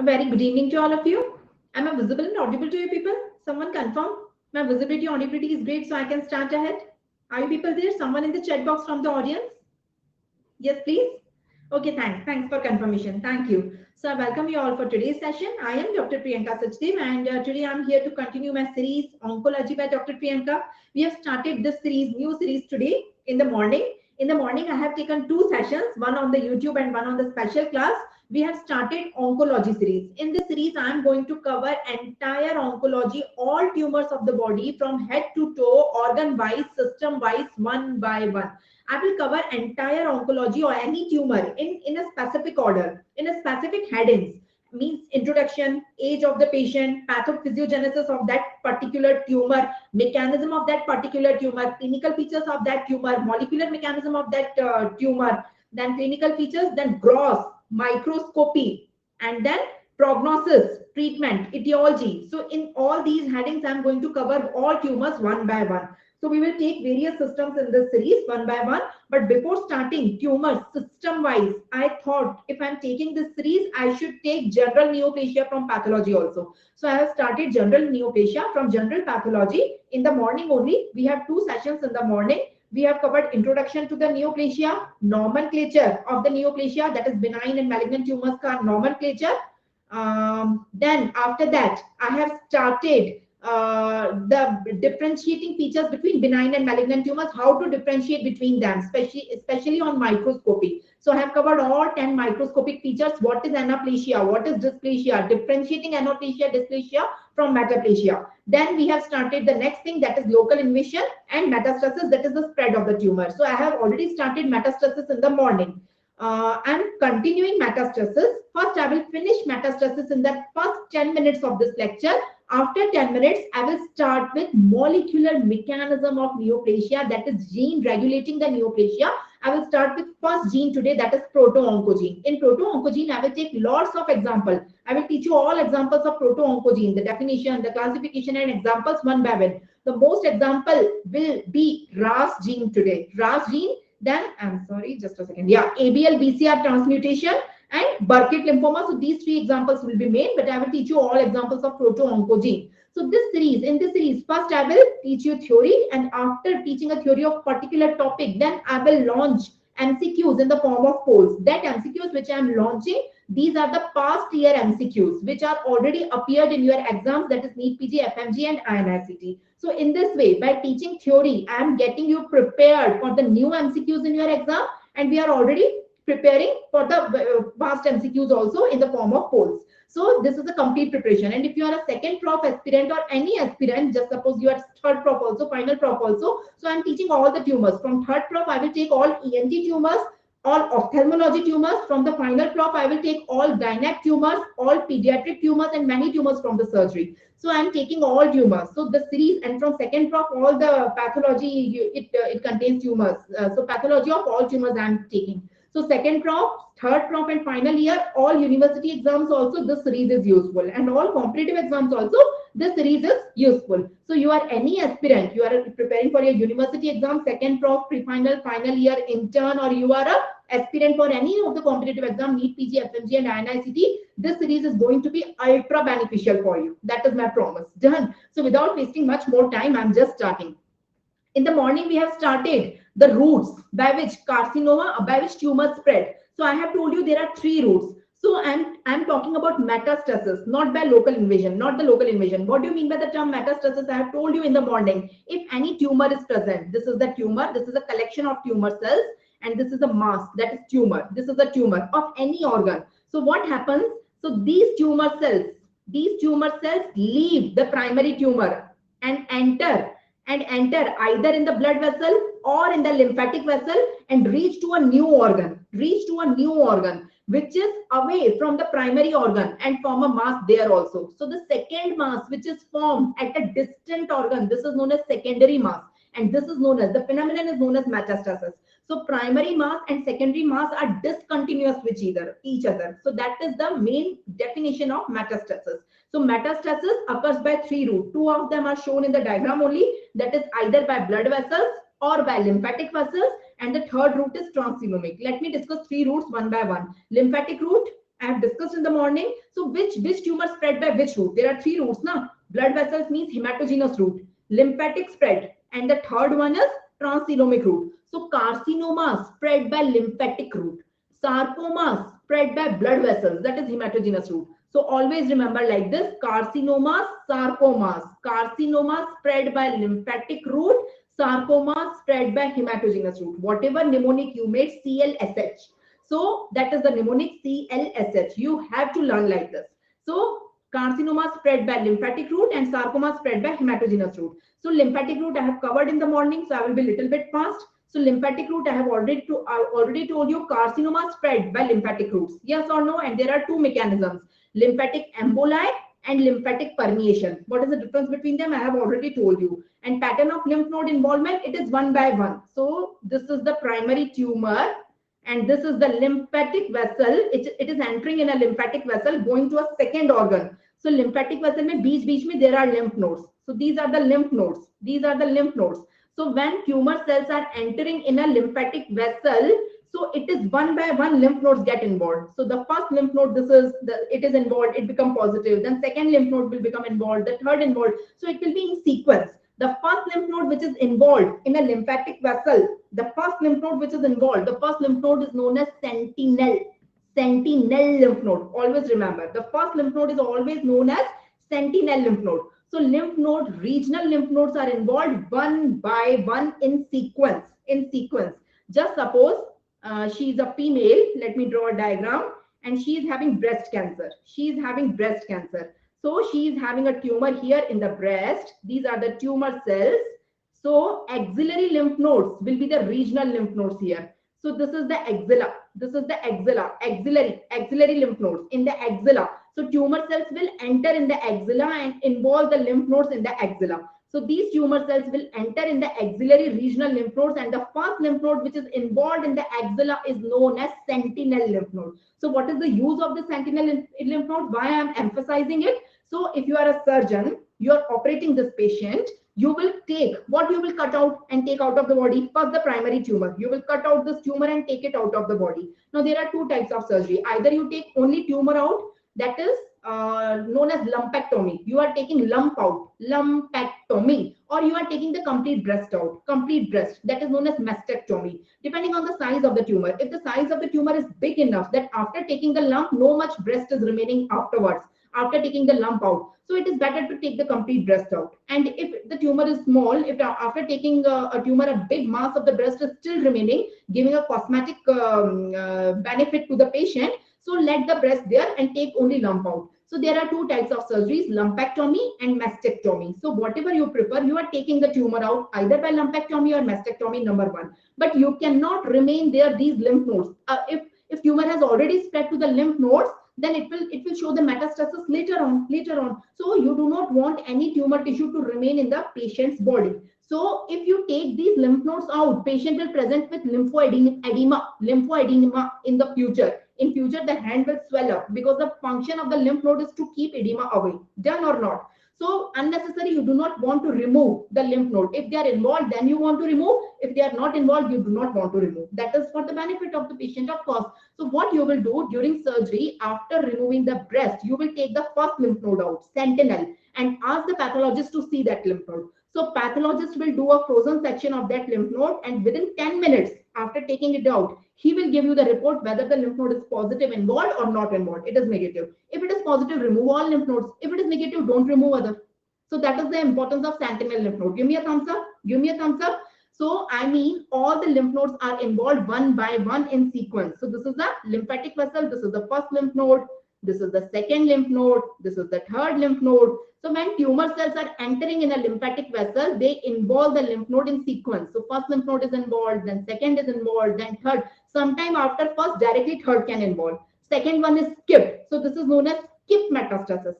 A very good evening to all of you. Am I visible and audible to you people? Someone confirm. My visibility audibility is great, so I can start ahead. Are you people there? Someone in the chat box from the audience? Yes, please. Okay, thanks. Thanks for confirmation. Thank you. So I welcome you all for today's session. I am Dr. Priyanka Sachdev, and today I'm here to continue my series Oncology by Dr. Priyanka. We have started this series, new series today in the morning. In the morning, I have taken two sessions, one on the YouTube and one on the special class. We have started Oncology series. In this series, I am going to cover entire oncology, all tumors of the body from head to toe, organ-wise, system-wise, one by one. I will cover entire oncology or any tumor in a specific order, in a specific headings, means introduction, age of the patient, pathophysiogenesis of that particular tumor, mechanism of that particular tumor, clinical features of that tumor, molecular mechanism of that tumor, then clinical features, then gross, microscopy, and then prognosis, treatment, etiology. So in all these headings, I'm going to cover all tumors one by one. So we will take various systems in this series one by one. But before starting tumors system wise, I thought if I'm taking this series, I should take general neoplasia from pathology also. So I have started general neoplasia from general pathology in the morning only. We have two sessions in the morning. We have covered introduction to the neoplasia, nomenclature of the neoplasia, that is benign and malignant tumors ka nomenclature. Then after that, I have started the differentiating features between benign and malignant tumors, how to differentiate between them, especially on microscopy. So I have covered all 10 microscopic features. What is anaplasia? What is dysplasia? Differentiating anaplasia, dysplasia from metaplasia. Then we have started the next thing, that is local invasion and metastasis, that is the spread of the tumor. So I have already started metastasis in the morning. I'm continuing metastasis. First, I will finish metastasis in the first 10 minutes of this lecture. After 10 minutes, I will start with molecular mechanism of neoplasia, that is gene regulating the neoplasia. I will start with first gene today, that is proto-oncogene. In proto-oncogene, I will take lots of examples. I will teach you all examples of proto-oncogene, the definition, the classification, and examples one by one. The most example will be RAS gene today. RAS gene, then I'm sorry, just a second. Yeah, Abl-BCR transmutation and Burkitt lymphoma. So these three examples will be made, but I will teach you all examples of proto-oncogene. So in this series, first I will teach you theory, and after teaching a theory of particular topic, then I will launch MCQs in the form of polls. That MCQs which I am launching, these are the past year MCQs which are already appeared in your exams, that is NEET PG, FMG, and inicet. So in this way, by teaching theory, I am getting you prepared for the new MCQs in your exam, and we are already preparing for the past MCQs also in the form of polls. So this is a complete preparation. And if you are a second prof aspirant or any aspirant, just suppose you are third prof also, final prof also. So I'm teaching all the tumors. From third prof, I will take all ENT tumors, all ophthalmology tumors. From the final prof, I will take all gynec tumors, all pediatric tumors, and many tumors from the surgery. So I'm taking all tumors. So the series, and from second prof, all the pathology, it contains tumors. So pathology of all tumors I'm taking. So second prof, third prof, and final year, all university exams also, this series is useful. And all competitive exams also, this series is useful. So you are any aspirant, you are preparing for your university exam, second prof, pre-final, final year, intern, or you are a aspirant for any of the competitive exam, NEET PG, FMG, and inicet, this series is going to be ultra beneficial for you. That is my promise. Done. So without wasting much more time, I'm just starting. In the morning, we have started the routes by which carcinoma, by which tumor spread. So I have told you there are three routes. So I'm talking about metastasis, not by local invasion, not the local invasion. What do you mean by the term metastasis? I have told you in the morning. If any tumor is present, this is the tumor, this is a collection of tumor cells, and this is a mass, that is tumor. This is a tumor of any organ. So what happens? So these tumor cells leave the primary tumor and enter either in the blood vessel or in the lymphatic vessel and reach to a new organ, which is away from the primary organ and form a mass there also. So the second mass which is formed at a distant organ, this is known as secondary mass, and this is known as, the phenomenon is known as metastasis. So primary mass and secondary mass are discontinuous with each other. So that is the main definition of metastasis. So metastasis occurs by three routes. Two of them are shown in the diagram only, that is either by blood vessels or by lymphatic vessels, and the third route is transcoelomic. Let me discuss three routes one by one. Lymphatic route, I have discussed in the morning. So which tumor spread by which route? There are 3 routes now. Blood vessels means hematogenous route, lymphatic spread, and the third one is transcoelomic route. So carcinoma spread by lymphatic route, sarcoma spread by blood vessels, that is hematogenous route. So always remember like this: carcinomas, sarcomas. Carcinoma spread by lymphatic route, sarcoma spread by hematogenous route. Whatever mnemonic you made, CLSH. So that is the mnemonic CLSH. You have to learn like this. So carcinoma spread by lymphatic route and sarcoma spread by hematogenous route. So lymphatic route I have covered in the morning, so I will be a little bit fast. So lymphatic route I have already told you, carcinoma spread by lymphatic routes. Yes or no? And there are 2 mechanisms: lymphatic emboli and lymphatic permeation. What is the difference between them? I have already told you. And pattern of lymph node involvement, it is 1 by 1. So this is the primary tumor, and this is the lymphatic vessel. It is entering in a lymphatic vessel going to a second organ. So lymphatic vessel mein beech mein there are lymph nodes. So these are the lymph nodes. These are the lymph nodes. So when tumor cells are entering in a lymphatic vessel, so it is 1 by 1 lymph nodes get involved. So the first lymph node, it is involved, it become positive. Then second lymph node will become involved, the third involved. So it will be in sequence. The first lymph node which is involved in a lymphatic vessel, the first lymph node which is involved, the first lymph node is known as sentinel lymph node. Always remember, the first lymph node is always known as sentinel lymph node. So lymph node, regional lymph nodes are involved 1 by 1 in sequence. Just suppose she is a female. Let me draw a diagram. And she is having breast cancer. So she is having a tumor here in the breast. These are the tumor cells. So axillary lymph nodes will be the regional lymph nodes here. So this is the axilla. Axillary lymph nodes in the axilla. So tumor cells will enter in the axilla and involve the lymph nodes in the axilla. So these tumor cells will enter in the axillary regional lymph nodes, and the first lymph node which is involved in the axilla is known as sentinel lymph node. So what is the use of the sentinel lymph node? Why I am emphasizing it? So if you are a surgeon, you are operating this patient, you will take what you will cut out and take out of the body. First, the primary tumor. You will cut out this tumor and take it out of the body. Now there are 2 types of surgery. Either you take only tumor out, that is known as lumpectomy. You are taking lump out, lumpectomy, or you are taking the complete breast out, that is known as mastectomy, depending on the size of the tumor. If the size of the tumor is big enough that after taking the lump, no much breast is remaining afterwards, after taking the lump out, so it is better to take the complete breast out. And if the tumor is small, if after taking a tumor, a big mass of the breast is still remaining, giving a cosmetic benefit to the patient, so let the breast there and take only lump out. So there are 2 types of surgeries, lumpectomy and mastectomy. So whatever you prefer, you are taking the tumor out either by lumpectomy or mastectomy, number 1. But you cannot remain there, these lymph nodes. If tumor has already spread to the lymph nodes, then it will show the metastasis later on. So you do not want any tumor tissue to remain in the patient's body. So if you take these lymph nodes out, patient will present with lymphoedema in the future. In future, the hand will swell up because the function of the lymph node is to keep edema away. Done or not? So unnecessary, you do not want to remove the lymph node. If they are involved, then you want to remove. If they are not involved, you do not want to remove. That is for the benefit of the patient, of course. So what you will do during surgery, after removing the breast, you will take the first lymph node out, sentinel, and ask the pathologist to see that lymph node. So pathologist will do a frozen section of that lymph node, and within 10 minutes after taking it out, he will give you the report whether the lymph node is positive involved or not involved. It is negative. If it is positive, remove all lymph nodes. If it is negative, don't remove other. So that is the importance of sentinel lymph node. Give me a thumbs up. So I mean, all the lymph nodes are involved 1 by 1 in sequence. So this is the lymphatic vessel. This is the first lymph node. This is the second lymph node. This is the third lymph node. So when tumor cells are entering in a lymphatic vessel, they involve the lymph node in sequence. So first lymph node is involved, then second is involved, then third. Sometime after first, directly third can involve. Second one is skipped. So this is known as skip metastasis.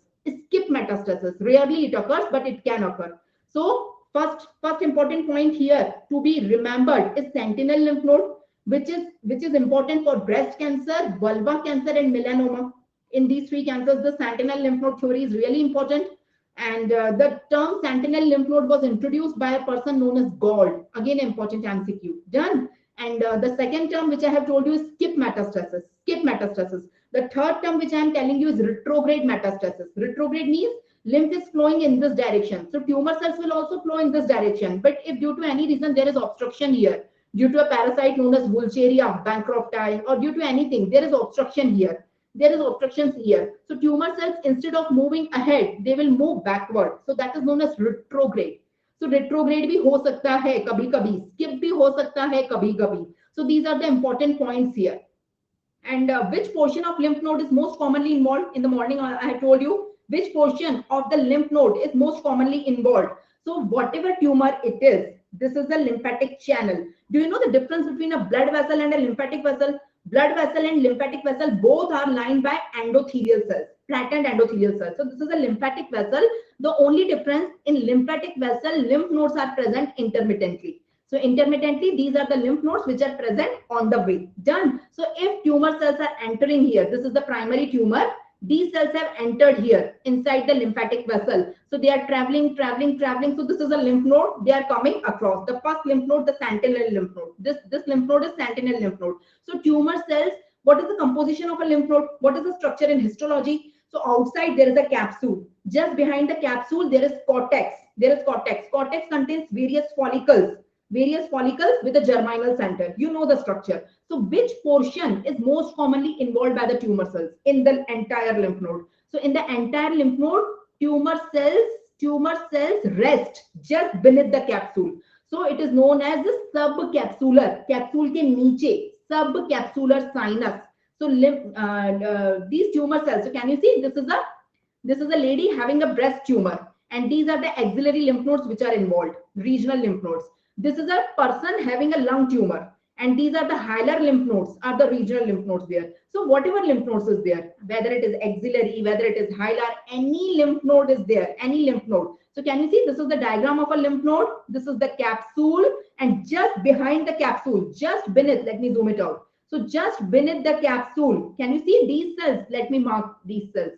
Rarely it occurs, but it can occur. So first important point here to be remembered is sentinel lymph node, which is important for breast cancer, vulva cancer, and melanoma. In these 3 cancers, the sentinel lymph node theory is really important. And the term sentinel lymph node was introduced by a person known as Gold. Again, important MCQ. Done. And the second term which I have told you is skip metastasis. Skip metastasis. The third term which I am telling you is retrograde metastasis. Retrograde means lymph is flowing in this direction. So tumor cells will also flow in this direction. But if due to any reason there is obstruction here, due to a parasite known as Wolcheria bancrofti, or due to anything, there is obstruction here. There is obstructions here. So tumor cells, instead of moving ahead, they will move backward. So that is known as retrograde. So retrograde भी हो सकता है कभी-कभी, skip भी हो सकता है कभी-कभी. So these are the important points here. And which portion of lymph node is most commonly involved? In the morning, I have told you which portion of the lymph node is most commonly involved. So whatever tumor it is, this is the lymphatic channel. Do you know the difference between a blood vessel and a lymphatic vessel? Blood vessel and lymphatic vessel both are lined by endothelial cells, flattened endothelial cells. So this is a lymphatic vessel. The only difference in lymphatic vessel, lymph nodes are present intermittently. So intermittently, these are the lymph nodes which are present on the way. Done. So if tumor cells are entering here, this is the primary tumor. These cells have entered here inside the lymphatic vessel. So they are traveling. So this is a lymph node. They are coming across. The first lymph node, the sentinel lymph node. This lymph node is sentinel lymph node. So tumor cells, what is the composition of a lymph node? What is the structure in histology? So outside there is a capsule. Just behind the capsule there is cortex. There is cortex. Cortex contains various follicles with a germinal center. You know the structure. So which portion is most commonly involved by the tumor cells in the entire lymph node? So in the entire lymph node, tumor cells rest just beneath the capsule. So it is known as the subcapsular. Capsule ke niche, subcapsular sinus. So these tumor cells. So can you see? This is a lady having a breast tumor, and these are the axillary lymph nodes which are involved. Regional lymph nodes. This is a person having a lung tumor, and these are the hilar lymph nodes, are the regional lymph nodes there. So whatever lymph nodes is there, whether it is axillary, whether it is hilar, any lymph node is there, any lymph node. So can you see, this is the diagram of a lymph node. This is the capsule, and just behind the capsule, just beneath, let me zoom it out. So just beneath the capsule, can you see these cells? Let me mark these cells.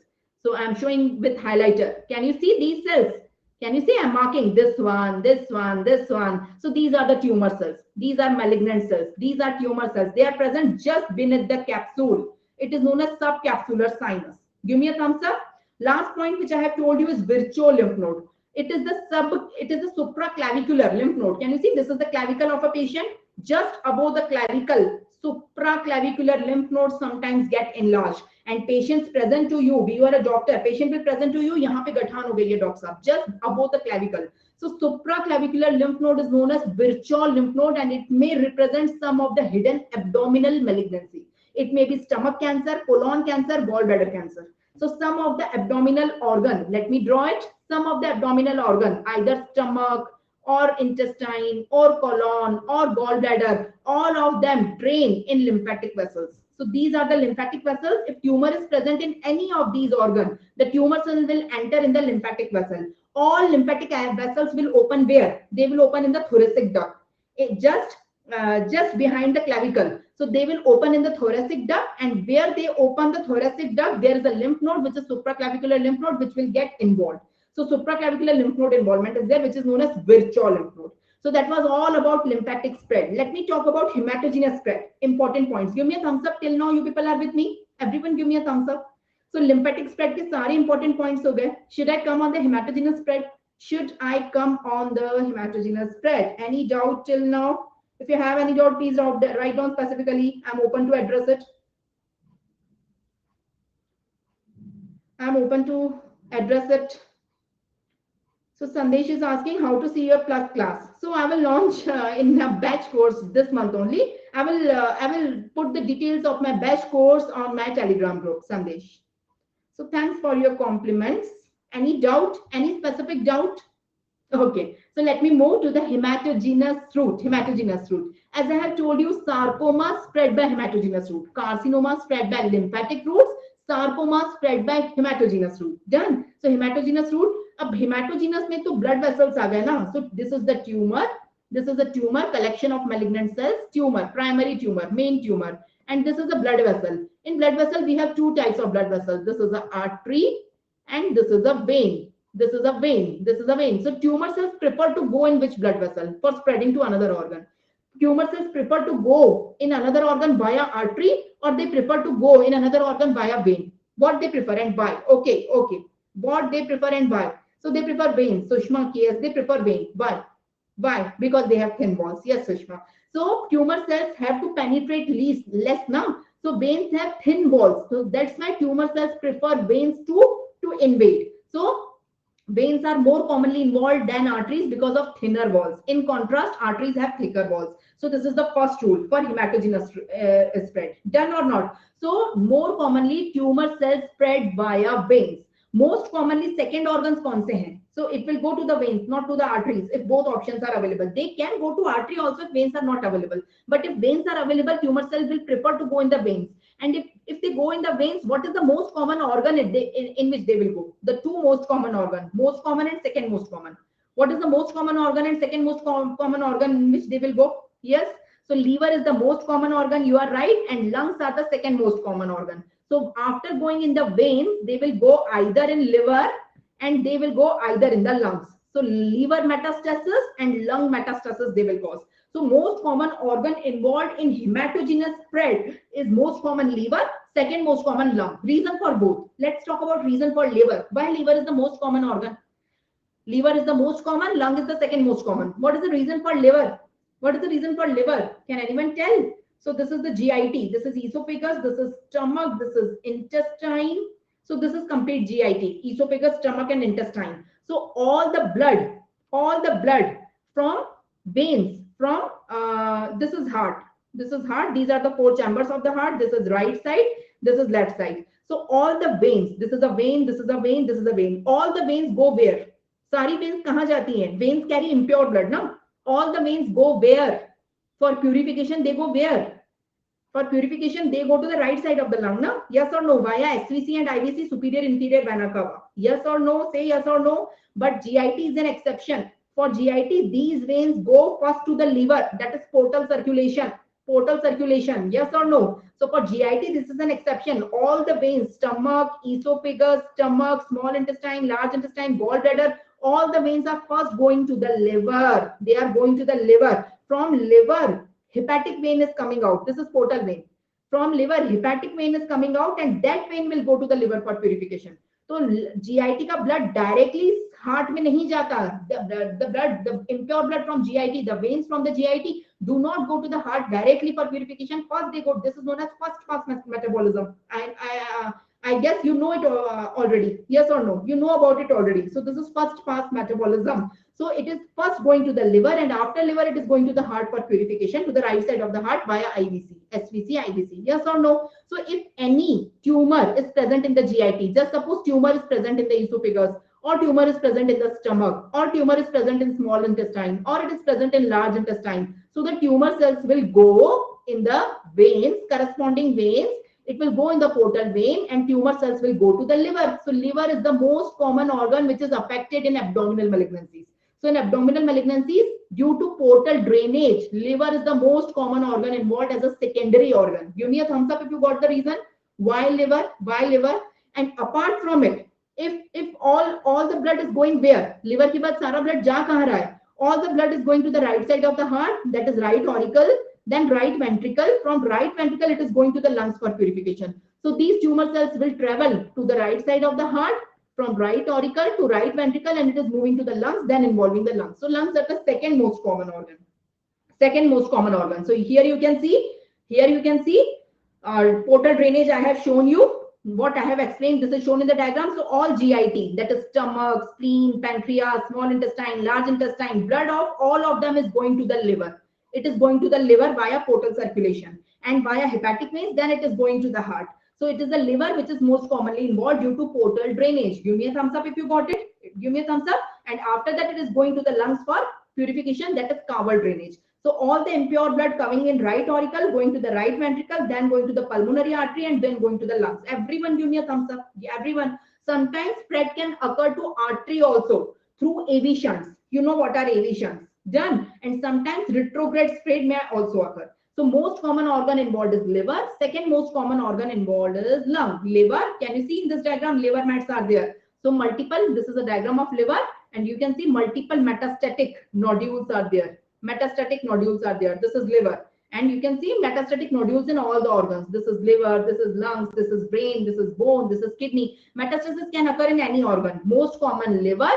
So I'm showing with highlighter. Can you see these cells? Can you see I'm marking this one, this one, this one? So these are the tumor cells. These are malignant cells. These are tumor cells. They are present just beneath the capsule. It is known as subcapsular sinus. Give me a thumbs up. Last point which I have told you is virtual lymph node. It is the supraclavicular lymph node. Can you see this is the clavicle of a patient? Just above the clavicle, supraclavicular lymph nodes sometimes get enlarged. And patients present to you, you are a doctor, patient will present to you, यहाँ पे गठान हो गई है doctor साहब, just above the clavicle. So supraclavicular lymph node is known as virtual lymph node, and it may represent some of the hidden abdominal malignancy. It may be stomach cancer, colon cancer, gallbladder cancer. So some of the abdominal organ, let me draw it, some of the abdominal organ, either stomach or intestine or colon or gallbladder, all of them drain in lymphatic vessels. So these are the lymphatic vessels. If tumor is present in any of these organs, the tumor cells will enter in the lymphatic vessel. All lymphatic vessels will open where? They will open in the thoracic duct, just behind the clavicle. So they will open in the thoracic duct, and where they open the thoracic duct, there is a lymph node, which is supraclavicular lymph node, which will get involved. So supraclavicular lymph node involvement is there, which is known as virtual lymph node. So that was all about lymphatic spread. Let me talk about hematogenous spread. Important points. Give me a thumbs up till now. You people are with me. Everyone give me a thumbs up. So lymphatic spread के सारे important points हो गए. Should I come on the hematogenous spread? Should I come on the hematogenous spread? Any doubt till now? If you have any doubt, please write down specifically. I'm open to address it. I'm open to address it. So Sandesh is asking how to see your plus class. So I will launch in a batch course this month only. I will put the details of my batch course on my Telegram group, Sandesh. So thanks for your compliments. Any doubt? Any specific doubt? Okay. So let me move to the hematogenous route. Hematogenous route. As I have told you, sarcoma spread by hematogenous route. Carcinoma spread by lymphatic routes. Sarcoma spread by hematogenous route. Done. So hematogenous route. अब hematogenous में तो blood vessels आ गए ना. So this is the tumor. This is a tumor, collection of malignant cells. Tumor, primary tumor, main tumor, and this is a blood vessel. In blood vessel, we have two types of blood vessels. This is an artery, and this is a vein. This is a vein. This is a vein. So tumor cells prefer to go in which blood vessel for spreading to another organ? tumor cells prefer to go in another organ via artery, or they prefer to go in another organ via vein? What they prefer and why? Okay, okay. What they prefer and why? So they prefer veins. Sushma, yes, they prefer vein. Why? Why? Because they have thin walls. Yes, Sushma. So tumor cells have to penetrate less now. So veins have thin walls. So that's why tumor cells prefer veins to invade. So veins are more commonly involved than arteries because of thinner walls. In contrast, arteries have thicker walls. So this is the first rule for hematogenous spread. Done or not? So more commonly tumor cells spread via veins. Most commonly second organs kaun se hain? So it will go to the veins, not to the arteries, if both options are available. They can go to artery also if veins are not available. But if veins are available, tumor cells will prefer to go in the veins. And if they go in the veins, what is the most common organ in which they will go? The two most common organ, most common and second most common. What is the most common organ and second most common organ in which they will go? Yes. So liver is the most common organ. You are right. And lungs are the second most common organ. So after going in the veins, they will go either in liver and they will go either in the lungs. So liver metastasis and lung metastasis they will cause. So most common organ involved in hematogenous spread is most common liver, second most common lung. Reason for both. Let's talk about reason for liver. Why liver is the most common organ? Liver is the most common, lung is the second most common. What is the reason for liver? What is the reason for liver? Can anyone tell? So this is the GIT. This is esophagus, this is stomach, this is intestine. So this is complete GIT, esophagus, stomach and intestine. So all the blood from veins, from this is heart. This is heart. These are the four chambers of the heart. This is right side. This is left side. So all the veins, this is a vein, this is a vein, this is a vein. All the veins go where? सारी veins कहाँ जाती हैं? Veins carry impure blood, no? All the veins go where? For purification, they go where? For purification, they go to the right side of the lung, no? Yes or no? Via SVC and IVC, superior inferior vena cava. Yes or no? Say yes or no. But GIT is an exception. For GIT, these veins go first to the liver. That is portal circulation. Portal circulation. Yes or no? So for GIT, this is an exception. All the veins, stomach, esophagus, stomach, small intestine, large intestine, gallbladder, all the veins are first going to the liver. They are going to the liver. From liver, hepatic vein is coming out. This is portal vein. From liver, hepatic vein is coming out and that vein will go to the liver for purification. So GIT का blood directly heart में नहीं जाता. The blood, the impure blood from GIT, the veins from the GIT do not go to the heart directly for purification. First they go. This is known as first pass metabolism. I guess you know it already. Yes or no? You know about it already. So this is first pass metabolism. So it is first going to the liver and after liver it is going to the heart for purification to the right side of the heart via IVC, SVC, IVC. Yes or no? So if any tumor is present in the GIT, just suppose tumor is present in the esophagus or tumor is present in the stomach or tumor is present in small intestine or it is present in large intestine. So the tumor cells will go in the veins, corresponding veins. It will go in the portal vein and tumor cells will go to the liver. So liver is the most common organ which is affected in abdominal malignancies. So in abdominal malignancies, due to portal drainage, liver is the most common organ involved as a secondary organ. Give me a thumbs up if you got the reason. Why liver? Why liver? And apart from it, if all the blood is going where? Liver के बाद सारा blood जा कहाँ रहा है? All the blood is going to the right side of the heart, that is right auricle, then right ventricle. From right ventricle, it is going to the lungs for purification. So these tumor cells will travel to the right side of the heart, from right auricle to right ventricle, and it is moving to the lungs, then involving the lungs. So lungs are the second most common organ. Second most common organ. So here you can see, portal drainage I have shown you. What I have explained, this is shown in the diagram. So all GIT, that is stomach, spleen, pancreas, small intestine, large intestine, blood of all of them is going to the liver. It is going to the liver via portal circulation and via hepatic veins, then it is going to the heart. So it is the liver which is most commonly involved due to portal drainage. Give me a thumbs up if you got it. Give me a thumbs up. And after that, it is going to the lungs for purification, that is caval drainage. So all the impure blood coming in right auricle, going to the right ventricle, then going to the pulmonary artery, and then going to the lungs. Everyone give me a thumbs up. Everyone. Sometimes spread can occur to artery also through AV shunts. You know what are AV shunts? Done. And sometimes retrograde spread may also occur. So most common organ involved is liver. Second most common organ involved is lung. Liver, can you see in this diagram, liver mets are there. So multiple, this is a diagram of liver and you can see multiple metastatic nodules are there. Metastatic nodules are there. This is liver. And you can see metastatic nodules in all the organs. This is liver, this is lungs, this is brain, this is bone, this is kidney. Metastasis can occur in any organ. Most common liver,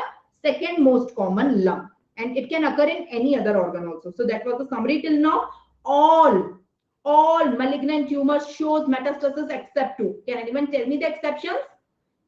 second most common lung. And it can occur in any other organ also. So that was the summary till now. All malignant tumors shows metastasis except two. Can anyone tell me the exceptions?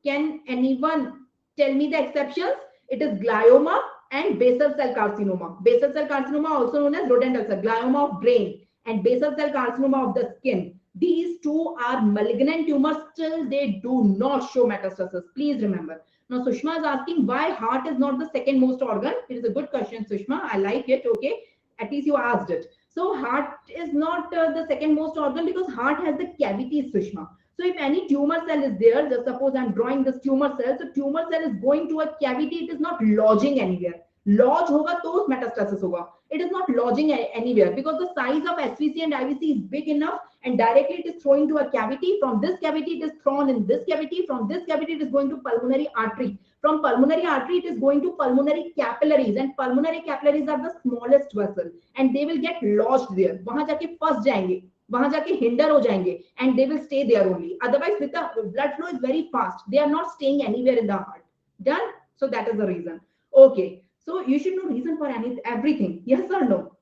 Can anyone tell me the exceptions? It is glioma and basal cell carcinoma. Basal cell carcinoma also known as rodent ulcer, glioma of brain, and basal cell carcinoma of the skin. These two are malignant tumors, still they do not show metastasis. Please remember. Now Sushma is asking why heart is not the second most organ. It is a good question, Sushma. I like it. Okay, at least you asked it. So heart is not the second most organ because heart has the cavities, Sushma. So if any tumor cell is there, just suppose I'm drawing this tumor cell. So tumor cell is going to a cavity. It is not lodging anywhere. Lodge hoga to metastasis hoga. It is not lodging anywhere because the size of SVC and IVC is big enough, and directly it is thrown to a cavity. From this cavity, it is thrown in this cavity. From this cavity, it is going to pulmonary artery. From pulmonary artery, it is going to pulmonary capillaries, and pulmonary capillaries are the smallest vessel, and they will get lodged there. वहां जाके फंस जाएंगे, वहां जाके hinder हो जाएंगे, and they will stay there only. Otherwise, with the blood flow is very fast. They are not staying anywhere in the heart. Done? So that is the reason. Okay. So you should know reason for everything. Yes or no?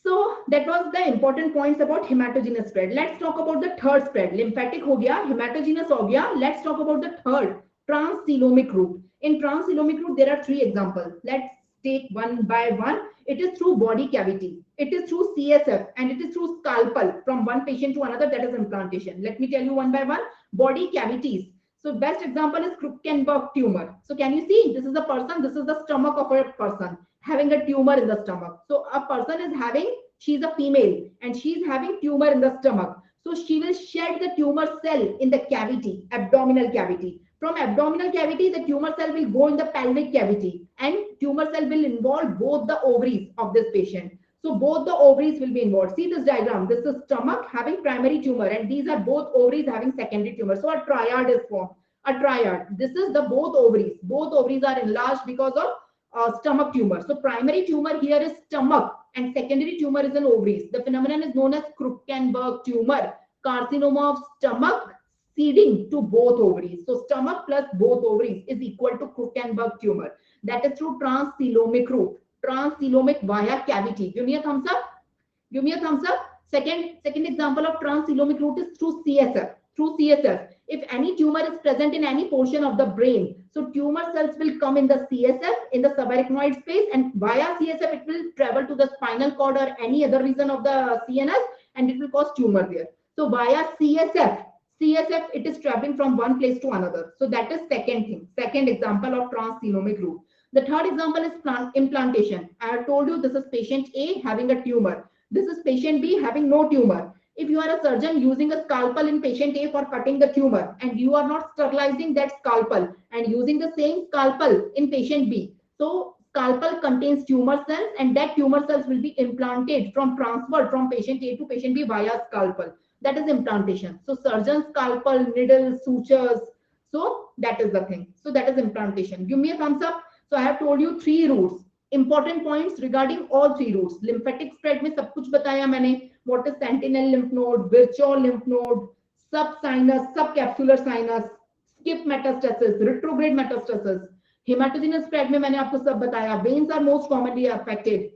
So that was the important points about hematogenous spread. Let's talk about the third spread. Lymphatic ho gaya, hematogenous ho gaya. Let's talk about the third, transcoelomic route. In transcoelomic route, there are three examples. Let's take one by one. It is through body cavity. It is through CSF, and it is through scalpel from one patient to another. That is implantation. Let me tell you one by one. Body cavities. So best example is Krupkenberg tumor. So can you see, this is a person, this is the stomach of a person having a tumor in the stomach. So a person is having, she's a female and she's having tumor in the stomach. So she will shed the tumor cell in the cavity, abdominal cavity. From abdominal cavity, the tumor cell will go in the pelvic cavity, and tumor cell will involve both the ovaries of this patient. So both the ovaries will be involved. See this diagram. This is stomach having primary tumor, and these are both ovaries having secondary tumor. So a triad is formed. A triad. This is the both ovaries. Both ovaries are enlarged because of stomach tumor. So primary tumor here is stomach, and secondary tumor is in ovaries. The phenomenon is known as Krupkenberg tumor, carcinoma of stomach seeding to both ovaries. So stomach plus both ovaries is equal to Krupkenberg tumor. That is through transcoelomic route. Transcoelomic via cavity. Give me a thumbs up. Give me a thumbs up. Second example of transcoelomic route is through CSF. Through CSF. If any tumor is present in any portion of the brain, so tumor cells will come in the CSF, in the subarachnoid space, and via CSF it will travel to the spinal cord or any other region of the CNS, and it will cause tumor there. So via CSF it is traveling from one place to another. So that is second thing. Second example of transcoelomic route. The third example is implantation. I have told you this is patient A having a tumor. This is patient B having no tumor. If you are a surgeon using a scalpel in patient A for cutting the tumor, and you are not sterilizing that scalpel and using the same scalpel in patient B, so scalpel contains tumor cells, and that tumor cells will be implanted transferred from patient A to patient B via scalpel. That is implantation. So surgeon scalpel, needles, sutures. So that is the thing. So that is implantation. Give me a thumbs up. So I have told you three routes. Important points regarding all three routes. Lymphatic spread में सब कुछ बताया मैंने. What is sentinel lymph node, virtual lymph node, subsinus, subcapsular sinus, skip metastasis, retrograde metastasis. Hematogenous spread में मैंने आपको सब बताया. Veins are most commonly affected.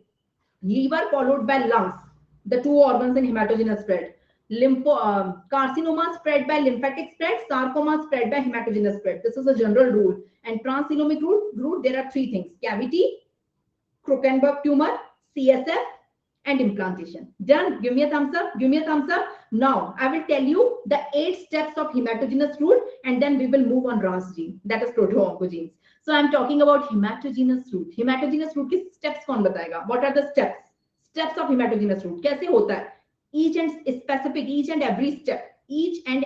Liver followed by lungs. The two organs in hematogenous spread. Carcinoma spread by lymphatic spread, sarcoma spread by hematogenous spread. This is a general rule. And transcoelomic route, there are three things: cavity, Krupkenberg tumor, CSF, and implantation. Done. Give me a thumbs up. Give me a thumbs up. Now I will tell you the 8 steps of hematogenous route, and then we will move on transgene. That is Proto-Oncogenes. So I'm talking about hematogenous route. Hematogenous route के steps कौन बताएगा? What are the steps? Steps of hematogenous route. कैसे होता है? Each and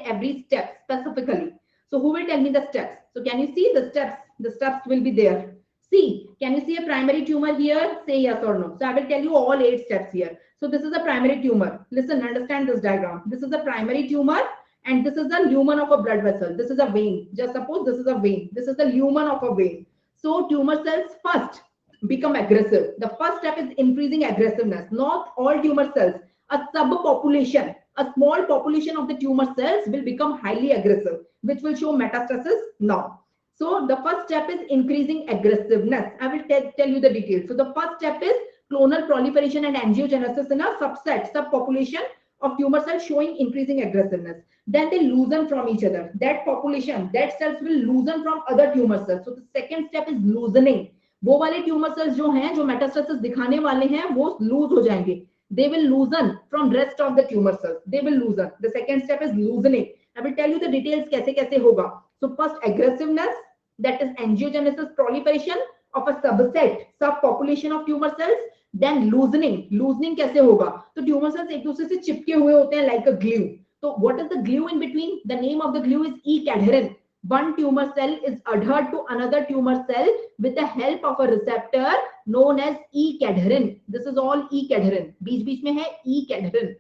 every step specifically. So who will tell me the steps? So can you see the steps? The steps will be there. See, can you see a primary tumor here? Say yes or no. So I will tell you all 8 steps here. So this is a primary tumor. Listen, understand this diagram. This is a primary tumor, and this is the lumen of a blood vessel. This is a vein. Just suppose this is a vein. This is the lumen of a vein. So tumor cells first become aggressive. The first step is increasing aggressiveness. Not all tumor cells, a subpopulation, a small population of the tumor cells will become highly aggressive, which will show metastasis now. So the first step is increasing aggressiveness. I will tell you the details. So the first step is clonal proliferation and angiogenesis in a subpopulation of tumor cells showing increasing aggressiveness. Then they loosen from each other. That population, that cells will loosen from other tumor cells. So the second step is loosening. वो वाले tumour cells जो हैं, जो metastasis दिखाने वाले हैं, वो loose हो जाएंगे. They will loosen from rest of the tumor cells. They will loosen. The second step is loosening. I will tell you the details कैसे कैसे होगा. So first aggressiveness, that is angiogenesis, proliferation of a subpopulation of tumor cells. Then loosening. Loosening कैसे होगा? तो tumor cells एक दूसरे से चिपके हुए होते हैं like a glue. So what is the glue in between? The name of the glue is E-cadherin. One tumor cell is adhered to another tumor cell with the help of a receptor known as E-cadherin. This is all E-cadherin. बीच में है E-cadherin.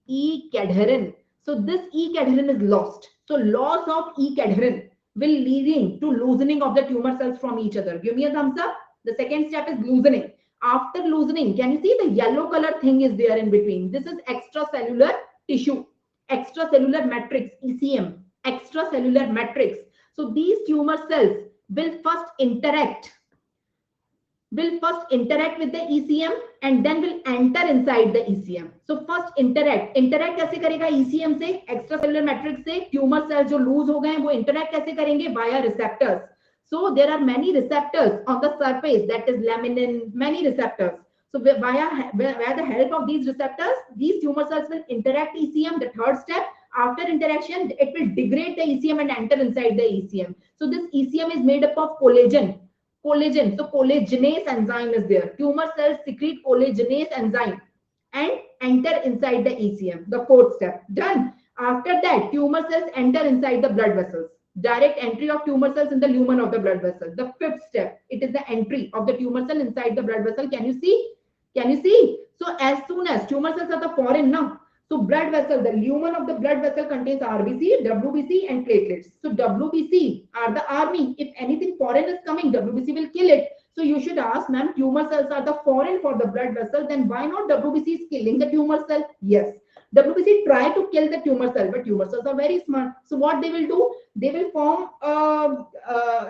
E-cadherin. So this E-cadherin is lost. So loss of E-cadherin will leading to loosening of the tumor cells from each other. Give me a thumbs up. The second step is loosening. After loosening, can you see the yellow color thing is there in between? This is extracellular tissue, extracellular matrix, ECM, extracellular matrix. So these tumor cells will first interact with the ECM and then will enter inside the ECM. So first interact कैसे करेगा ECM से, extracellular matrix से, tumor cells जो lose हो गए हैं वो interact कैसे करेंगे? Via receptors. So there are many receptors on the surface, that is laminin, many receptors. So via the help of these receptors, these tumor cells will interact ECM. The third step, after interaction, it will degrade the ECM and enter inside the ECM. So this ECM is made up of collagen. So collagenase enzyme is there. Tumor cells secrete collagenase enzyme and enter inside the ECM. The fourth step, done. After that, tumor cells enter inside the blood vessels. Direct entry of tumor cells in the lumen of the blood vessel. The fifth step, it is the entry of the tumor cell inside the blood vessel. Can you see? Can you see? So as soon as tumor cells are the foreign now, so blood vessel, the lumen of the blood vessel contains RBC, WBC and platelets. So WBC are the army. If anything foreign is coming, WBC will kill it. So you should ask, ma'am, tumor cells are the foreign for the blood vessel, then why not WBC is killing the tumor cell? Yes. WBC try to kill the tumor cell, but tumor cells are very smart. So what they will do? They will form,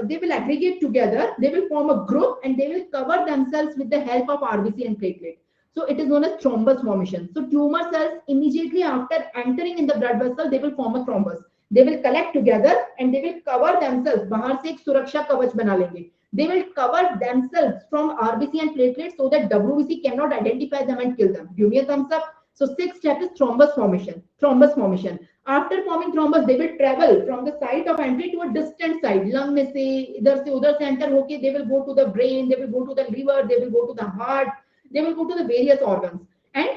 they will aggregate together. They will form a group and they will cover themselves with the help of RBC and platelet. So it is known as thrombus formation. So tumor cells immediately after entering in the blood vessel, they will form a thrombus. They will collect together and they will cover themselves. बाहर से एक सुरक्षा कवच बना लेंगे. They will cover themselves from RBC and platelets so that WBC cannot identify them and kill them. Give me a thumbs up. So sixth step is thrombus formation. Thrombus formation. After forming thrombus, they will travel from the site of entry to a distant site. Lung में से इधर से उधर से enter होके, they will go to the brain, they will go to the liver, they will go to the heart, they will go to the various organs. And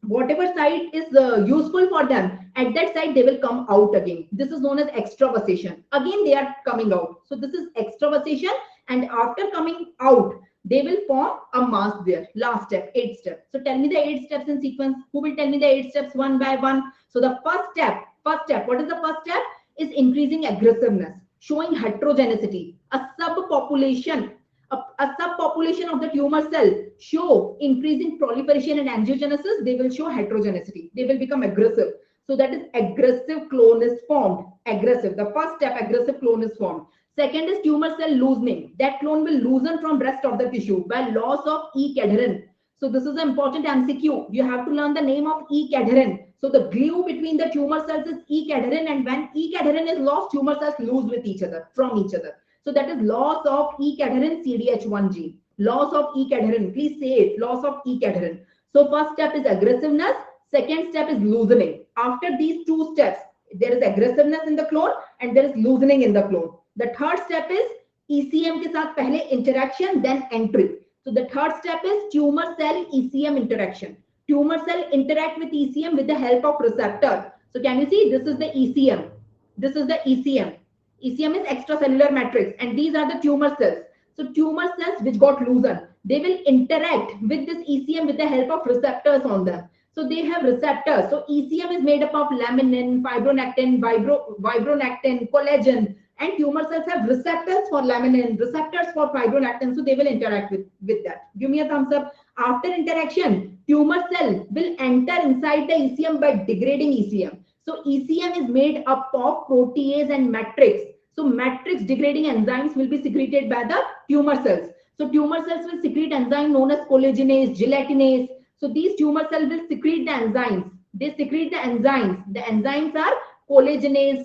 whatever site is useful for them, at that site they will come out again. This is known as extravasation. Again they are coming out. So this is extravasation, and after coming out, they will form a mass there. Last step, 8 steps. So tell me the 8 steps in sequence. Who will tell me the 8 steps one by one? So the first step, what is the first step? Is increasing aggressiveness, showing heterogeneity. A subpopulation of the tumor cell show increasing proliferation and angiogenesis. They will show heterogeneity. They will become aggressive. So that is aggressive clone is formed. Aggressive. The first step, aggressive clone is formed. Second is tumor cell loosening. That clone will loosen from rest of the tissue by loss of E-cadherin. So this is an important MCQ. You have to learn the name of E-cadherin. So the glue between the tumor cells is E-cadherin, and when E-cadherin is lost, tumor cells lose with each other, from each other. So that is loss of E-cadherin CDH1 gene. Loss of E-cadherin. Please say it. Loss of E-cadherin. So first step is aggressiveness. Second step is loosening. After these two steps, there is aggressiveness in the clone and there is loosening in the clone. The third step is ECM के साथ पहले interaction, then entry. So the third step is tumor cell ECM interaction. Tumor cell interact with ECM with the help of receptor. So can you see? This is the ECM. This is the ECM. ECM is extracellular matrix, and these are the tumor cells. So tumor cells which got loosened, they will interact with this ECM with the help of receptors on them. So they have receptors. So ECM is made up of laminin, fibronectin, collagen, And tumor cells have receptors for laminin, receptors for fibronectin, so they will interact with that. Give me a thumbs up. After interaction, tumor cell will enter inside the ECM by degrading ECM. So ECM is made up of protease and matrix. So matrix degrading enzymes will be secreted by the tumor cells. So tumor cells will secrete enzyme known as collagenase, gelatinase. So these tumor cells will secrete the enzymes. They secrete the enzymes. The enzymes are collagenase,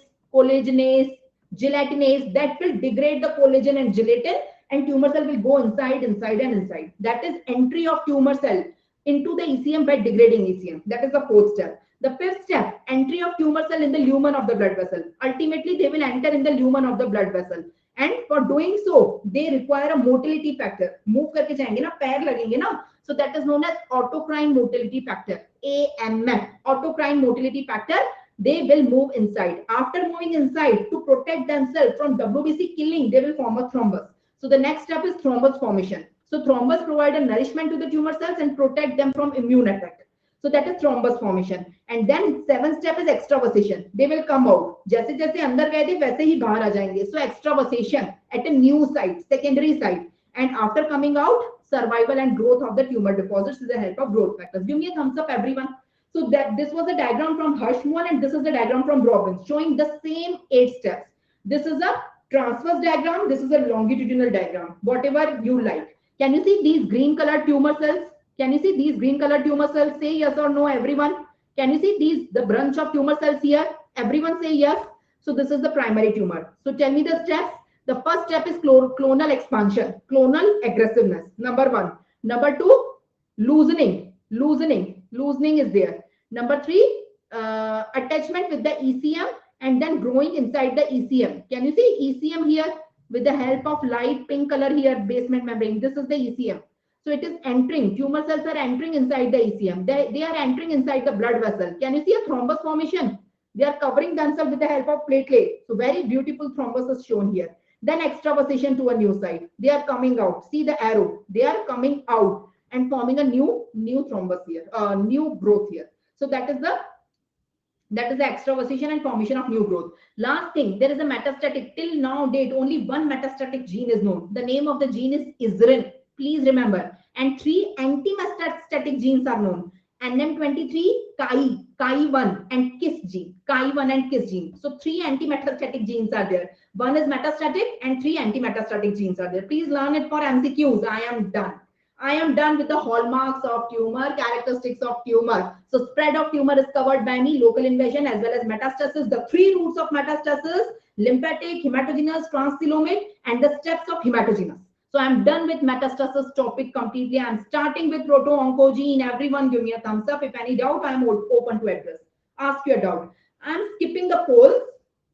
gelatinase that will degrade the collagen and gelatin, and tumor cell will go inside. That is entry of tumor cell into the ECM by degrading ECM. That is the fourth step. The fifth step, entry of tumor cell in the lumen of the blood vessel. Ultimately, they will enter in the lumen of the blood vessel. And for doing so, they require a motility factor. Move करके जाएंगे ना, पैर लगेंगे ना. So that is known as autocrine motility factor, AMF. Autocrine motility factor. They will move inside. After moving inside, to protect themselves from WBC killing, they will form a thrombus. So the next step is thrombus formation. So thrombus provide a nourishment to the tumor cells and protect them from immune attack. So that is thrombus formation. And then seventh step is extravasation. They will come out. जैसे जैसे अंदर गए थे वैसे ही बाहर आ जाएंगे. So extravasation at a new site, secondary site. And after coming out, survival and growth of the tumor deposits with the help of growth factors. Give me a thumbs up, everyone. So that this was a diagram from Hirschman and this is the diagram from Robbins showing the same 8 steps. This is a transverse diagram. This is a longitudinal diagram. Whatever you like. Can you see these green colored tumor cells? Can you see these green colored tumor cells? Say yes or no, everyone. Can you see the bunch of tumor cells here? Everyone say yes. So this is the primary tumor. So tell me the steps. The first step is clonal expansion, clonal aggressiveness. Number 1. Number 2, loosening is there. Number 3, attachment with the ECM and then growing inside the ECM. Can you see ECM here with the help of light pink color here, basement membrane? This is the ECM. So it is entering, tumor cells are entering inside the ECM. They are entering inside the blood vessel. Can you see a thrombus formation? They are covering themselves with the help of platelet. So very beautiful thrombus is shown here. Then extravasation to a new site. They are coming out. See the arrow. They are coming out and forming a new thrombus here, new growth here. So that is the extravasation and formation of new growth. Last thing, there is a metastatic. Till now date, only one metastatic gene is known. The name of the gene is ISRIN. Please remember. And 3 anti-metastatic genes are known. NM23, CAI1 and KISS gene. CAI1 and KISS gene. So 3 anti-metastatic genes are there. 1 is metastatic and 3 anti-metastatic genes are there. Please learn it for MCQs. I am done. I am done with the hallmarks of tumor, characteristics of tumor. So spread of tumor is covered by me, local invasion as well as metastasis. The 3 routes of metastasis, lymphatic, hematogenous, transcoelomic, and the steps of hematogenous. So I'm done with metastasis topic completely. I'm starting with proto-oncogene. Everyone give me a thumbs up. If any doubt, I'm open to address. Ask your doubt. I'm skipping the polls.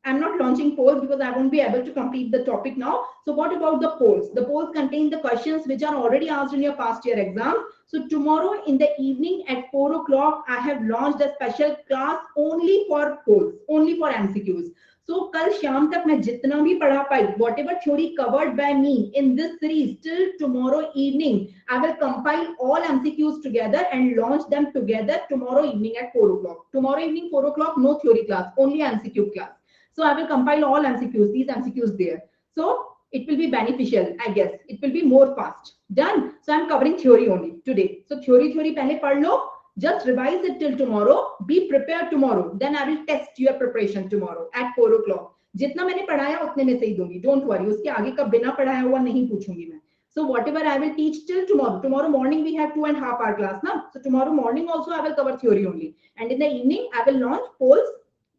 I'm not launching polls because I won't be able to complete the topic now. So what about the polls? The polls contain the questions which are already asked in your past year exam. So tomorrow in the evening at 4 o'clock, I have launched a special class only for polls, only for MCQs. So कल शाम तक मैं जितना भी पढ़ा पाई, whatever theory covered by me in this series, till tomorrow evening, I will compile all MCQs together and launch them together tomorrow evening at 4 o'clock. Tomorrow evening 4 o'clock, no theory class, only MCQ class. So I will compile all MCQs, these MCQs there. So it will be beneficial, I guess. It will be more fast. Done. So I'm covering theory only today. So theory पहले पढ़ लो. Just revise it till tomorrow. Be prepared tomorrow. Then I will test your preparation tomorrow at 4 o'clock. जितना मैंने पढ़ाया उतने में से ही दूंगी. Don't worry. उसके आगे का बिना पढ़ाया हुआ नहीं पूछूंगी मैं. So whatever I will teach till tomorrow. Tomorrow morning we have 2.5 hour class, na? So tomorrow morning also I will cover theory only. And in the evening I will launch polls,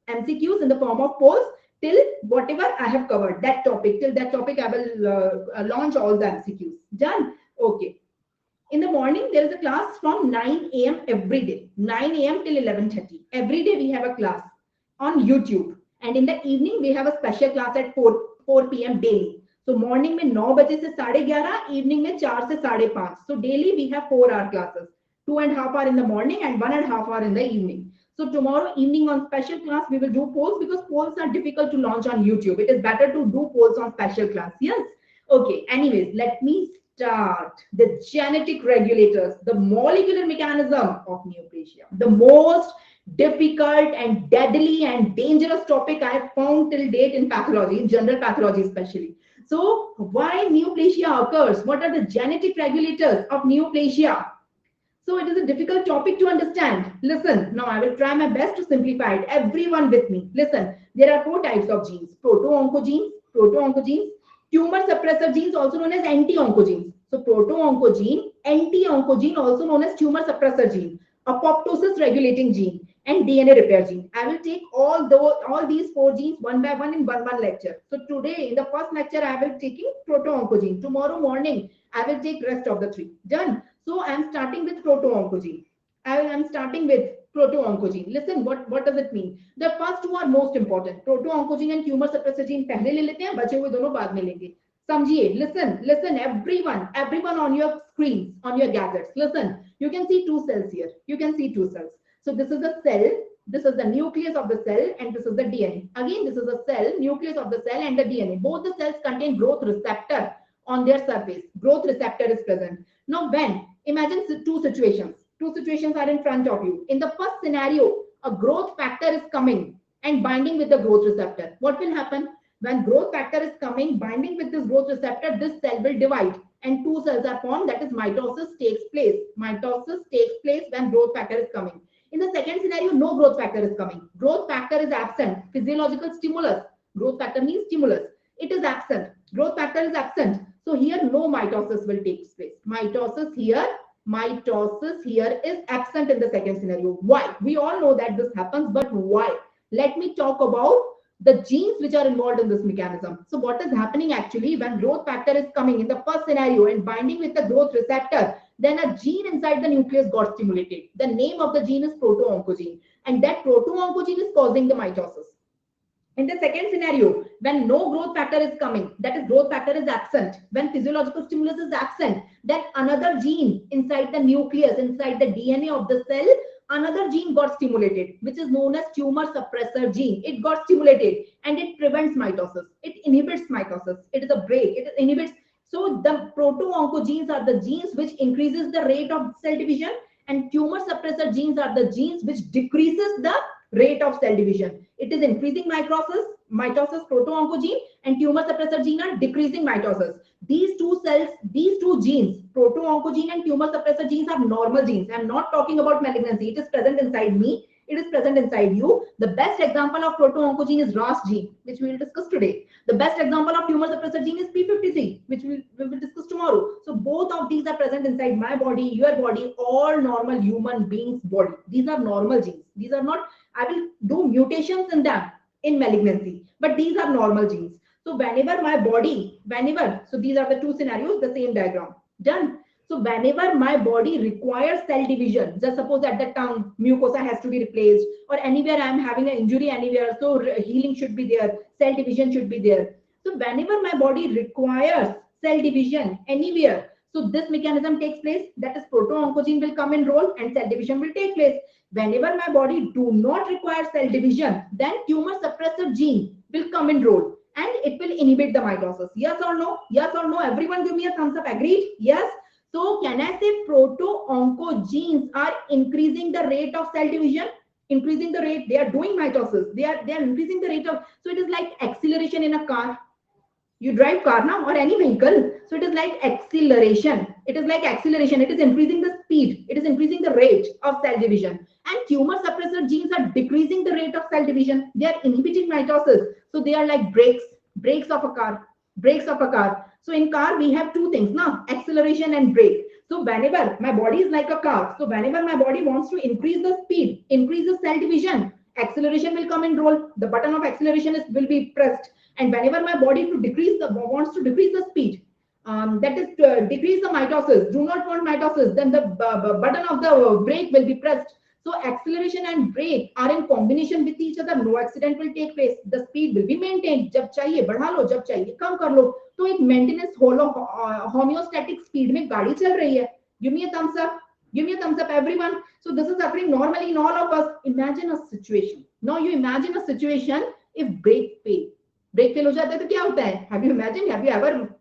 MCQs in the form of polls till whatever I have covered that topic. Till that topic I will launch all the MCQs. Done. Okay. In the morning, there is a class from 9 a.m. every day, 9 a.m. till 11:30. Every day we have a class on YouTube. And in the evening, we have a special class at 4 p.m. daily. So morning में 9 बजे से 11:30, evening में 4 से 5:30. So daily we have 4-hour classes, 2.5 hours in the morning and 1.5 hours in the evening. So tomorrow evening on special class, we will do polls because polls are difficult to launch on YouTube. It is better to do polls on special class. Yes. Okay. Anyways, let me start. The genetic regulators, the molecular mechanism of neoplasia, the most difficult and deadly and dangerous topic I have found till date in pathology, in general pathology especially. So why neoplasia occurs? What are the genetic regulators of neoplasia? So it is a difficult topic to understand. Listen, now I will try my best to simplify it. Everyone with me. Listen, there are 4 types of genes. Proto-oncogenes, tumor suppressor genes also known as anti-oncogenes. So proto-oncogene, anti-oncogene also known as tumor suppressor gene, apoptosis regulating gene, and DNA repair gene. I will take all these 4 genes one by one in one lecture. So today in the first lecture I will taking proto-oncogene. Tomorrow morning I will take rest of the 3. Done. So I am starting with proto-oncogene. I am starting with proto-oncogene. Listen, what does it mean? The first 2 are most important. Proto-oncogene and tumor suppressor gene पहले ले लेते हैं, बचे हुए दोनों बाद में लेंगे. समझिए. Listen, everyone on your screens, on your gadgets. Listen, you can see 2 cells here. You can see 2 cells. So this is a cell. This is the nucleus of the cell, and this is the DNA. Again, this is a cell, nucleus of the cell, and the DNA. Both the cells contain growth receptor on their surface. Growth receptor is present. Now, imagine 2 situations. 2 situations are in front of you. In the first scenario, a growth factor is coming and binding with the growth receptor. What will happen? When growth factor is coming, binding with this growth receptor, this cell will divide and 2 cells are formed. That is, mitosis takes place. Mitosis takes place when growth factor is coming. In the second scenario, no growth factor is coming. Growth factor is absent. Physiological stimulus. Growth factor means stimulus. It is absent. Growth factor is absent. So here no mitosis will take place. Mitosis here is absent in the second scenario. Why? We all know that this happens, but why? Let me talk about the genes which are involved in this mechanism. So what is happening actually when growth factor is coming in the first scenario and binding with the growth receptor, then a gene inside the nucleus got stimulated. The name of the gene is proto-oncogene, and that proto-oncogene is causing the mitosis. In the second scenario, when no growth factor is coming, that is, growth factor is absent, when physiological stimulus is absent, then another gene inside the nucleus, inside the DNA of the cell, another gene got stimulated, which is known as tumor suppressor gene. It got stimulated and it prevents mitosis. It inhibits mitosis. It is a brake. It inhibits. So the proto-oncogenes are the genes which increases the rate of cell division, and tumor suppressor genes are the genes which decreases the rate of cell division. It is increasing mitosis proto-oncogene, and tumor suppressor gene are decreasing mitosis. These 2 cells, these 2 genes, proto-oncogene and tumor suppressor genes, are normal genes. I am not talking about malignancy. It is present inside me. It is present inside you. The best example of proto-oncogene is RAS gene, which we will discuss today. The best example of tumor suppressor gene is P53, which we will discuss tomorrow. So both of these are present inside my body, your body, all normal human beings' body. These are normal genes. These are not, I will do mutations in them in malignancy, but these are normal genes. So whenever my body, so these are the 2 scenarios, the same diagram. Done. So whenever my body requires cell division, just suppose at the tongue, mucosa has to be replaced, or anywhere I am having an injury anywhere, so healing should be there, cell division should be there. So whenever my body requires cell division anywhere, so this mechanism takes place, that is, proto-oncogene will come in role and cell division will take place. Whenever my body do not require cell division, then tumor suppressor gene will come in role and it will inhibit the mitosis. Yes or no? Yes or no? Everyone give me a thumbs up. Agreed? Yes. So can I say proto-oncogenes are increasing the rate of cell division? Increasing the rate. They are doing mitosis. They are increasing the rate of. So it is like acceleration in a car. You drive car now or any vehicle. So it is like acceleration. It is like acceleration. It is increasing the speed. It is increasing the rate of cell division. And tumor suppressor genes are decreasing the rate of cell division. They are inhibiting mitosis. So they are like brakes of a car. So in car, we have 2 things now, acceleration and brake. So whenever my body is like a car, so whenever my body wants to increase the speed, increase the cell division, acceleration will come in role. The button of acceleration will be pressed. And whenever my body wants to decrease the speed, that is to decrease the mitosis, do not want mitosis, then the button of the brake will be pressed. So acceleration and brake are in combination with each other. No accident will take place. The speed will be maintained. जब चाहिए बढ़ा लो, जब चाहिए कम कर लो. तो एक maintenance homeostatic speed में गाड़ी चल रही है. Give me a thumbs up. Give me a thumbs up, everyone. So this is happening normally in all of us. Imagine a situation. Now you imagine a situation if brake fail. Brake fail हो जाता है तो क्या होता है? Have you imagined? Have you ever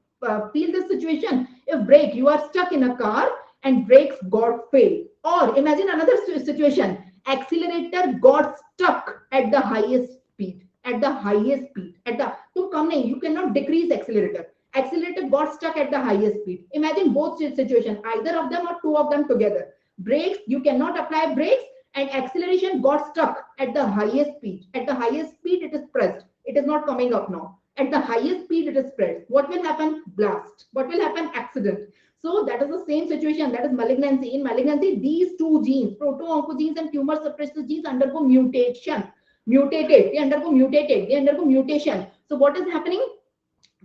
feel this situation? If brake, you are stuck in a car and brakes got failed. Or imagine another situation. accelerator got stuck at the highest speed. At the highest speed. At the तो कम नहीं, you cannot decrease accelerator. Accelerator got stuck at the highest speed. Imagine both situations, either of them or two of them together. Brakes, you cannot apply brakes, and acceleration got stuck at the highest speed. At the highest speed, it is pressed. It is not coming up now. At the highest speed, it is pressed. What will happen? Blast. What will happen? Accident. So that is the same situation. That is malignancy. In malignancy, these two genes, proto-oncogenes and tumor suppressor genes, undergo mutation. They undergo mutation. So what is happening?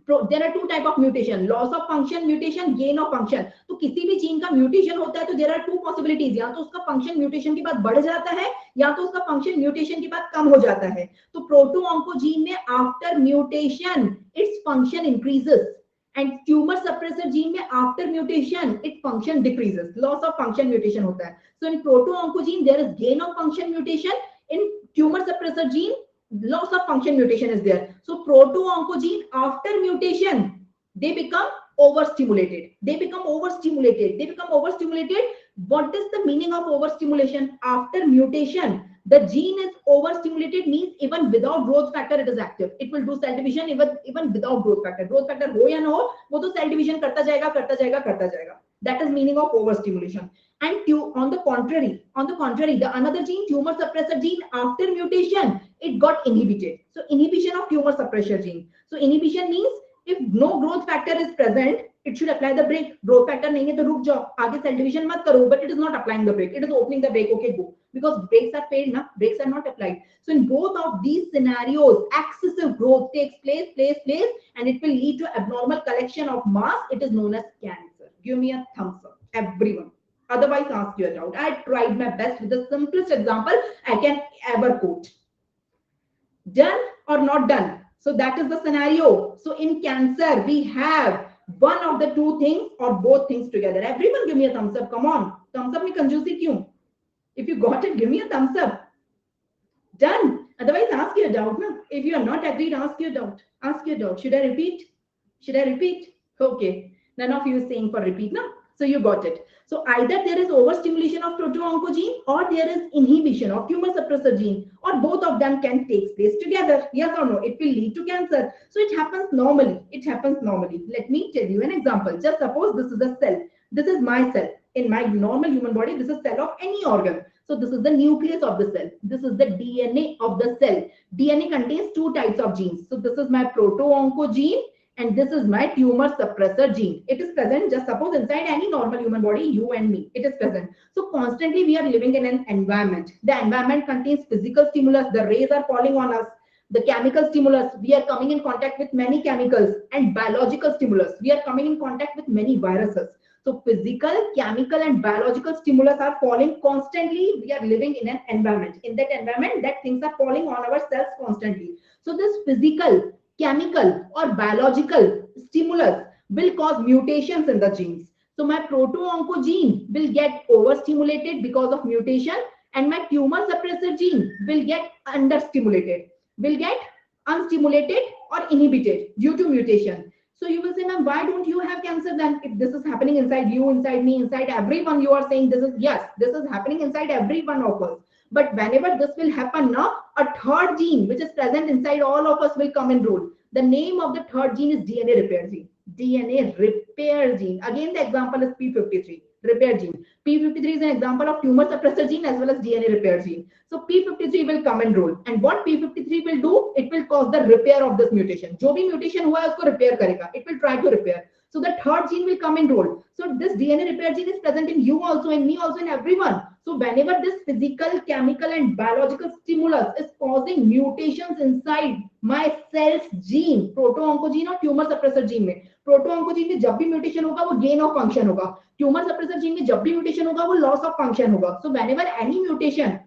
There are two type of mutation, loss of function mutation, gain of function. तो किसी भी gene का mutation होता है तो there are two possibilities, या तो उसका फंक्शन म्यूटेशन के बाद बढ़ जाता है या तो उसका फंक्शन म्यूटेशन के बाद कम हो जाता है. तो प्रोटो-ऑन्कोजीन में after mutation its function increases, and tumour suppressor gene में after mutation it function decreases. Loss of function mutation होता है. So in proto-oncogene there is gain of function mutation, in tumour suppressor gene loss of function mutation is there. So proto-oncogene after mutation, they become overstimulated. What is the meaning of overstimulation? After mutation, the gene is overstimulated, means even without growth factor it is active. It will do cell division even without growth factor. Growth factor हो या ना हो, वो तो cell division करता जाएगा. That is meaning of overstimulation. And on the contrary, the another gene, tumor suppressor gene, after mutation, it got inhibited. So inhibition of tumor suppressor gene. So inhibition means if no growth factor is present, it should apply the brake. Growth factor नहीं है तो रुक जाओ, आगे cell division मत करो. But it is not applying the brake. It is opening the brake. Okay, go. Because brakes are failed, na? Brakes are not applied. So in both of these scenarios, excessive growth takes place, and it will lead to abnormal collection of mass. It is known as cancer. Give me a thumbs up, everyone. Otherwise, ask your doubt. I tried my best with the simplest example I can ever quote. Done or not done? So that is the scenario. So in cancer, we have one of the two things or both things together. Everyone give me a thumbs up. Come on. Thumbs up mein kanjusi kyun? If you got it, give me a thumbs up. Done. Otherwise, ask your doubt. Na? If you are not agreed, ask your doubt. Should I repeat? Okay. None of you is saying for repeat. Na? So you got it. So either there is overstimulation of proto-oncogene or there is inhibition of tumor suppressor gene, or both of them can take place together. Yes or no? It will lead to cancer. So it happens normally. Let me tell you an example. Just suppose this is a cell. This is my cell. In my normal human body, this is cell of any organ. So this is the nucleus of the cell. This is the DNA of the cell. DNA contains two types of genes. So this is my proto-oncogene, and this is my tumor suppressor gene. It is present, just suppose inside any normal human body, you and me, it is present. So constantly we are living in an environment. The environment contains physical stimulus, the rays are falling on us, the chemical stimulus, we are coming in contact with many chemicals, and biological stimulus, we are coming in contact with many viruses. So physical, chemical, and biological stimulus are falling constantly. We are living in an environment. In that environment, that things are falling on our cells constantly. So this physical, chemical or biological stimulus will cause mutations in the genes. So my proto-oncogene will get overstimulated because of mutation, and my tumor suppressor gene will get understimulated, will get unstimulated or inhibited due to mutation. So you will say, ma'am, why don't you have cancer then? If this is happening inside you, inside me, inside everyone, you are saying this is, yes, this is happening inside every one of us. But whenever this will happen now, a third gene which is present inside all of us will come in role. The name of the third gene is DNA repair gene. DNA repair gene. Again, the example is P53, repair gene. P53 is an example of tumor suppressor gene as well as DNA repair gene. So P53 will come in role. And what P53 will do? It will cause the repair of this mutation. Jo bhi mutation hua hai, usko repair karega. It will try to repair. So the third gene will come in role. So this DNA repair gene is present in you also, in me also, in everyone. So whenever this physical, chemical, and biological stimulus is causing mutations inside my cell's gene, proto-oncogene or tumor suppressor gene में, proto-oncogene में जब भी mutation होगा वो gain of function होगा, tumor suppressor gene में जब भी mutation होगा वो loss of function होगा. So whenever any mutation,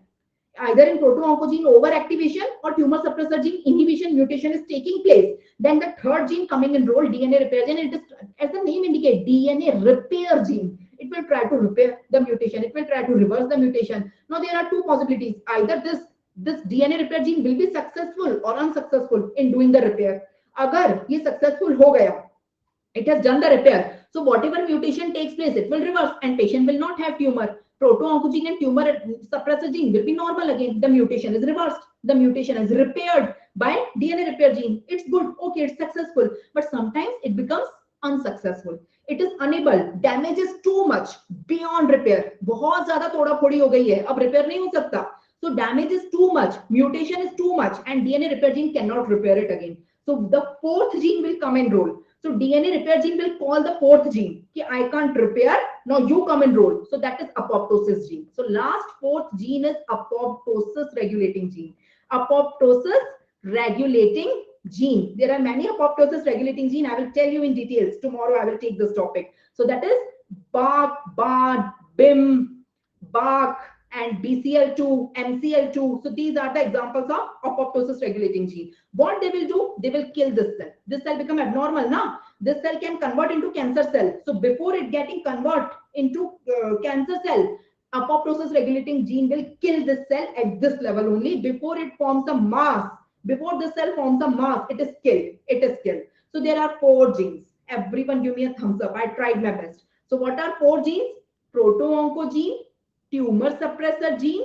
either in proto-oncogene overactivation or tumor suppressor gene inhibition mutation is taking place, then the third gene coming in role, DNA repair gene, it is, as the name indicates, DNA repair gene. It will try to repair the mutation. It will try to reverse the mutation. Now there are two possibilities. Either this DNA repair gene will be successful or unsuccessful in doing the repair. Agar ye successful ho gaya, it has done the repair. So whatever mutation takes place, it will reverse and patient will not have tumor. Proto-oncogene and tumor suppressor gene will be normal again. The mutation is reversed. The mutation is repaired by DNA repair gene. It's good. Okay, it's successful. But sometimes it becomes unsuccessful. It is unable. Damage is too much beyond repair. बहुत ज़्यादा तोड़ा फोड़ी हो गई है. अब repair नहीं हो सकता. So damage is too much. Mutation is too much, and DNA repair gene cannot repair it again. So the fourth gene will come in role. So DNA repair gene will call the fourth gene. कि I can't repair. Now you come in role. So that is apoptosis gene. So last fourth gene is apoptosis regulating gene. Apoptosis regulating gene. There are many apoptosis regulating gene. I will tell you in details. Tomorrow I will take this topic. So that is BARC, BARD, BIM, BARC, and BCL2, MCL2. So these are the examples of apoptosis regulating gene. What they will do? They will kill this cell. This cell become abnormal now. This cell can convert into cancer cell. So before it getting convert into cancer cell, apoptosis regulating gene will kill this cell at this level only. Before it forms a mass, before the cell forms a mass, it is killed. It is killed. So there are 4 genes. Everyone give me a thumbs up. I tried my best. So what are 4 genes? Proto-oncogene, tumor suppressor gene,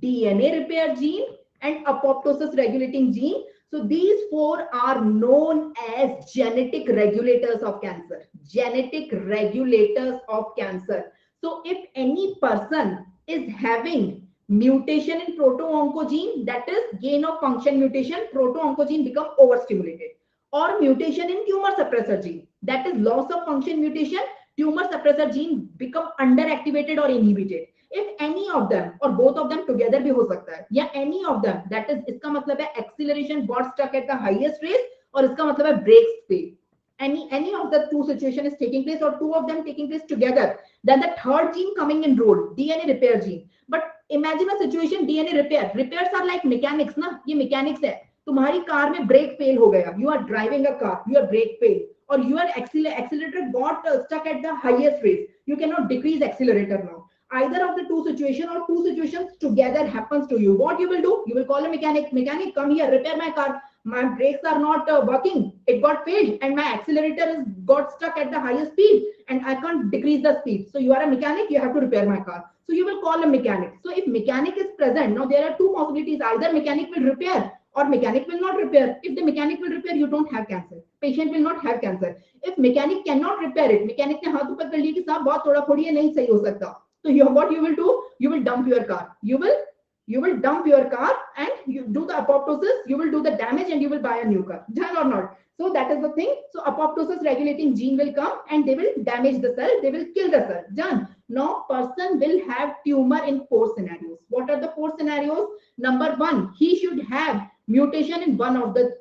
DNA repair gene, and apoptosis regulating gene. So these 4 are known as genetic regulators of cancer. Genetic regulators of cancer. So if any person is having mutation in proto-oncogene, that is gain of function mutation, proto-oncogene become overstimulated. Or mutation in tumor suppressor gene, that is loss of function mutation, tumor suppressor gene become underactivated or inhibited. If any of them or both of them together भी हो सकता है, या any of them, that is इसका मतलब है acceleration got stuck at the highest rate, और इसका मतलब है breaks fail. Any of the 2 situation is taking place, or 2 of them taking place together, then the third gene coming in role, DNA repair gene. But imagine a situation DNA repair. Repairs are like mechanics ना, ये mechanics है. तुम्हारी car में brake fail हो गया, you are driving a car, your brake fail, or your accelerator got stuck at the highest rate, you cannot decrease accelerator now. Either of the 2 situations or 2 situations together happens to you. What you will do? You will call a mechanic. Mechanic, come here, repair my car. My brakes are not working. It got failed, and my accelerator is got stuck at the highest speed, and I can't decrease the speed. So you are a mechanic. You have to repair my car. So you will call a mechanic. So if mechanic is present, now there are 2 possibilities. Either mechanic will repair, or mechanic will not repair. If the mechanic will repair, you don't have cancer. Patient will not have cancer. If mechanic cannot repair it, mechanic ने हाथ ऊपर कर लिया कि साहब बहुत थोड़ा फोड़ी है, नहीं सही हो सकता. So what you will do? You will dump your car. You will dump your car and you do the apoptosis. You will do the damage and you will buy a new car. Done or not? So that is the thing. So apoptosis regulating gene will come and they will damage the cell. They will kill the cell. Done. Now person will have tumor in 4 scenarios. What are the 4 scenarios? Number 1, he should have mutation in one of the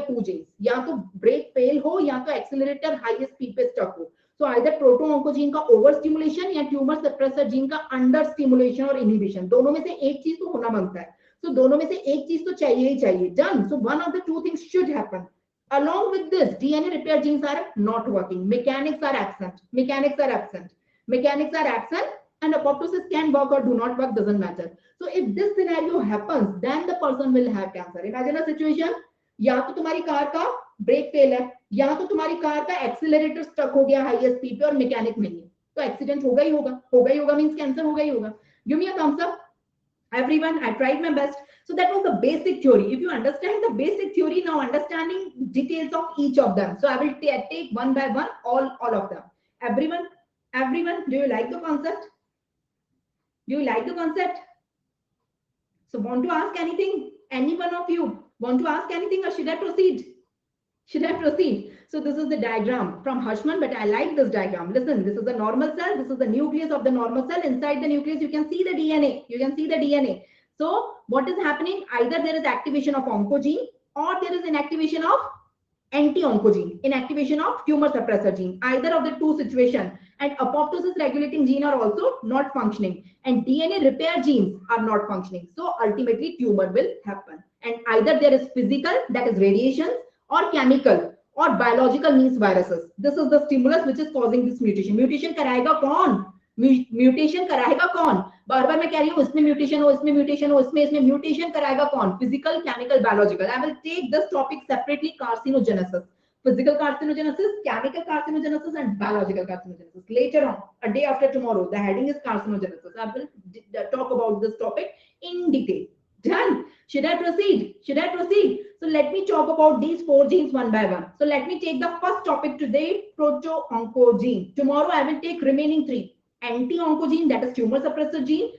2 genes. या तो brake fail हो या तो accelerator highest speed पे stuck हो. So either proto-oncogene का overstimulation या tumor suppressor gene का understimulation और inhibition. दोनों में से एक चीज तो होना बनता है. So दोनों में से एक चीज तो चाहिए ही चाहिए. Done. So one of the 2 things should happen. Along with this, DNA repair genes are not working. Mechanics are absent. And apoptosis can work or do not work, doesn't matter. So if this scenario happens, then the person will have cancer. Imagine a situation, या तो तुम्हारी car का brake fail है, या तो तुम्हारी car का accelerator stuck हो गया हाईएस्ट स्पीड पे और मैकेनिक नहीं है, तो एक्सीडेंट होगा ही होगा मींस कैंसर होगा ही होगा. Give me a thumbs up everyone. I tried my best. So that was the basic theory. If you understand the basic theory, now understanding details of each of them. So I will take one by one all of them. Everyone, do you like the concept? So want to ask anything? Any one of you want to ask anything, or should I proceed? So this is the diagram from Hirschman, but I like this diagram. Listen, this is the normal cell. This is the nucleus of the normal cell. Inside the nucleus, you can see the DNA. So what is happening? Either there is activation of oncogene or there is inactivation of anti-oncogene, inactivation of tumor suppressor gene. Either of the 2 situations. And apoptosis regulating gene are also not functioning. And DNA repair genes are not functioning. So ultimately tumor will happen. And either there is physical, that is radiation, or chemical, or biological means viruses. This is the stimulus which is causing this mutation. Mutation कराएगा कौन? Mutation कराएगा कौन? बार-बार मैं कह रही हूँ इसमें mutation हो, इसमें mutation कराएगा कौन? Physical, chemical, biological. I will take this topic separately, carcinogenesis. Physical carcinogenesis, chemical carcinogenesis, and biological carcinogenesis. Later on, a day after tomorrow, the heading is carcinogenesis. I will talk about this topic in detail. Done. Should I proceed? Should I proceed? So let me talk about these 4 genes one by one. So let me take the first topic today, proto-oncogene. Tomorrow I will take remaining 3. Anti-oncogene, that is tumor suppressor gene,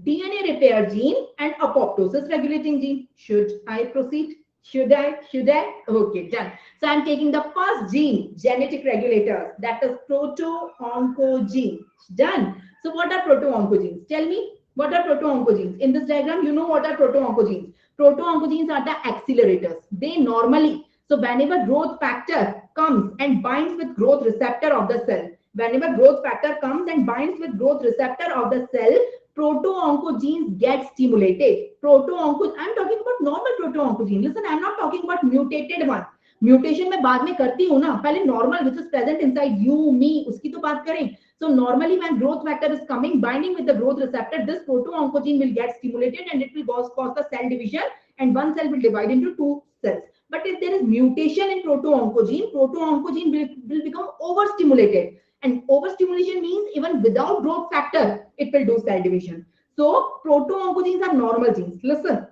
DNA repair gene, and apoptosis regulating gene. Should I proceed? Should I? Should I? Okay, done. So I'm taking the first gene, genetic regulators, that is proto-oncogene. Done. So what are proto-oncogenes? Tell me, what are proto-oncogenes? In this diagram, you know what are proto-oncogenes. Proto-oncogenes are the accelerators. They normally, so whenever growth factor comes and binds with growth receptor of the cell, whenever growth factor comes and binds with growth receptor of the cell, proto-oncogenes get stimulated. Proto-oncogenes, I'm talking about normal proto-oncogene. Listen, I'm not talking about mutated one. Mutation मैं बाद में करती हूँ ना, पहले normal which is present inside you, me, उसकी तो बात करें. So normally when growth factor is coming, binding with the growth receptor, this proto-oncogene will get stimulated and it will cause the cell division, and one cell will divide into 2 cells. But if there is mutation in proto-oncogene, will become overstimulated. And overstimulation means even without growth factor, it will do cell division. So proto-oncogenes are normal genes. Listen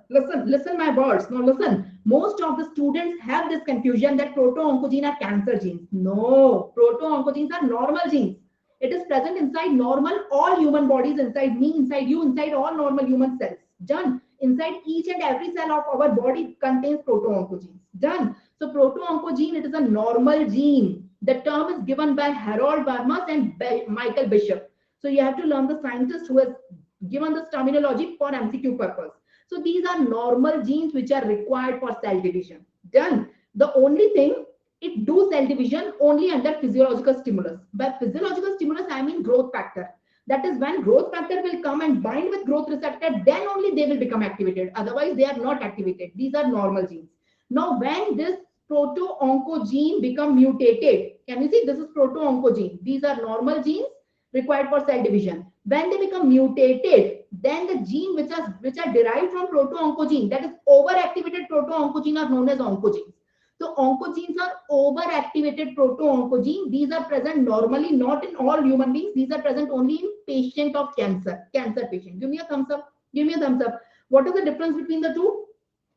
my words. Now listen. Most of the students have this confusion that proto-oncogene are cancer genes. No, proto-oncogenes are normal genes. It is present inside normal all human bodies, inside me, inside you, inside all normal human cells. Done. Inside each and every cell of our body contains proto-oncogenes. Done. So proto-oncogene, it is a normal gene. The term is given by Harold Varmus and Michael Bishop. So you have to learn the scientist who has given this terminology for MCQ purpose. So these are normal genes which are required for cell division. Done. The only thing, it do cell division only under physiological stimulus. By physiological stimulus, I mean growth factor. That is when growth factor will come and bind with growth receptor, then only they will become activated. Otherwise, they are not activated. These are normal genes. Now, when this proto-oncogene become mutated, can you see this is proto-oncogene? These are normal genes required for cell division. When they become mutated, then the gene which are derived from proto-oncogene, that is overactivated proto-oncogene, are known as oncogenes. So oncogenes are overactivated proto-oncogene. These are present normally, not in all human beings. These are present only in patient of cancer patient. Give me a thumbs up. Give me a thumbs up. What is the difference between the two?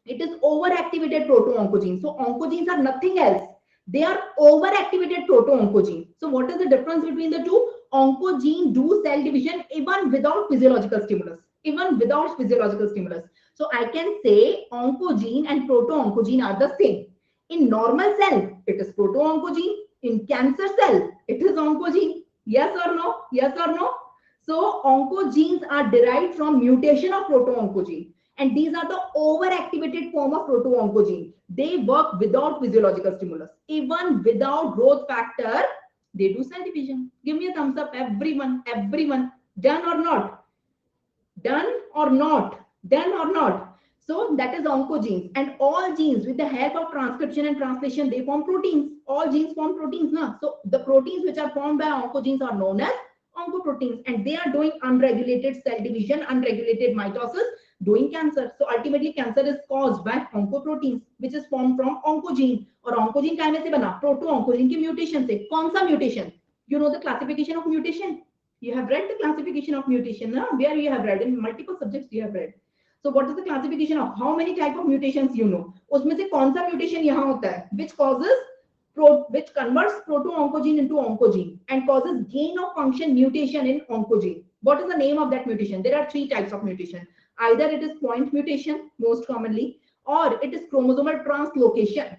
It is overactivated proto-oncogene. So oncogenes are nothing else. They are overactivated proto-oncogene. So what is the difference between the two? Oncogene do cell division even without physiological stimulus. Even without physiological stimulus. So I can say oncogene and proto-oncogene are the same. In normal cell, it is proto-oncogene. In cancer cell, it is oncogene. Yes or no? Yes or no? So oncogenes are derived from mutation of proto-oncogene. And these are the overactivated form of proto-oncogene. They work without physiological stimulus. Even without growth factor, they do cell division. Give me a thumbs up, everyone. Done or not? Done or not? Done or not? So that is oncogenes. And all genes, with the help of transcription and translation, they form proteins. All genes form proteins. Na? So the proteins which are formed by oncogenes are known as oncoproteins. And they are doing unregulated cell division, unregulated mitosis, doing cancer. So ultimately cancer is caused by oncoproteins, which is formed from oncogene. और oncogene काय में से बना? Proto-oncogene की mutation से. कौन सा mutation? You know the classification of mutation. You have read the classification of mutation, na? Where you have read in multiple subjects you have read. So what is the classification of how many type of mutations you know? उसमें से कौन सा mutation यहाँ होता है? Which converts proto-oncogene into oncogene and causes gain of function mutation in oncogene. What is the name of that mutation? There are 3 types of mutation. Either it is point mutation, most commonly, or it is chromosomal translocation,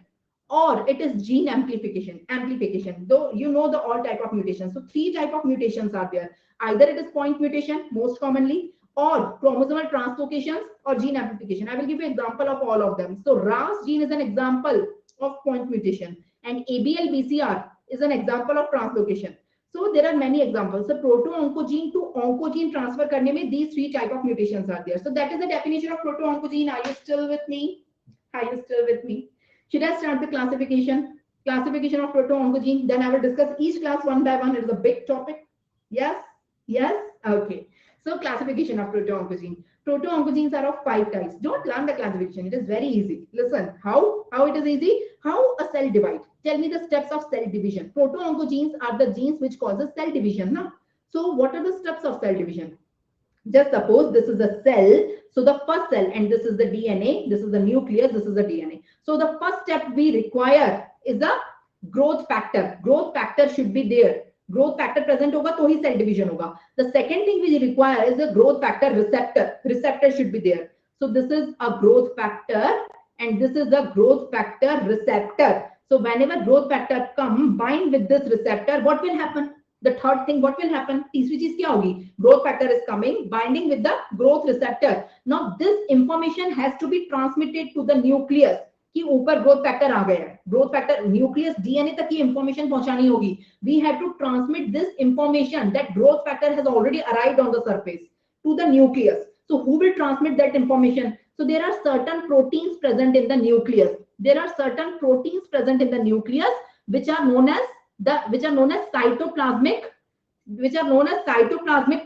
or it is gene amplification. Though you know the all type of mutations. So 3 type of mutations are there. Either it is point mutation, most commonly, or chromosomal translocations or gene amplification. I will give you an example of all of them. So RAS gene is an example of point mutation, and Abl-BCR is an example of translocation. So there are many examples. So proto-oncogene to oncogene transfer करने में these 3 type of mutations are there. So that is the definition of proto-oncogene. Are you still with me? Are you still with me? Should I start the classification? Classification of proto-oncogene. Then I will discuss each class one by one. It is a big topic. Yes? Yes? Okay. So classification of proto-oncogene. Proto-oncogenes are of 5 types. Don't learn the classification. It is very easy. Listen, how it is easy? How a cell divides. Tell me the steps of cell division. Proto-oncogenes are the genes which causes cell division. Na? So what are the steps of cell division? Just suppose this is a cell. So the first cell, and this is the DNA, this is the nucleus, this is the DNA. So the first step we require is a growth factor. Growth factor should be there. Growth factor present hoga to hi cell division hoga. The second thing we require is a growth factor receptor. Receptor should be there. So this is a growth factor and this is a growth factor receptor. So whenever growth factor come bind with this receptor, what will happen? The third thing, what will happen? तीसरी चीज क्या होगी? Growth factor is coming, binding with the growth receptor. Now this information has to be transmitted to the nucleus. कि ऊपर growth factor आ गया है. Growth factor nucleus DNA तक ये information पहुंचानी होगी. We have to transmit this information that growth factor has already arrived on the surface to the nucleus. So who will transmit that information? So there are certain proteins present in the nucleus. There are certain proteins present in the nucleus which are known as cytoplasmic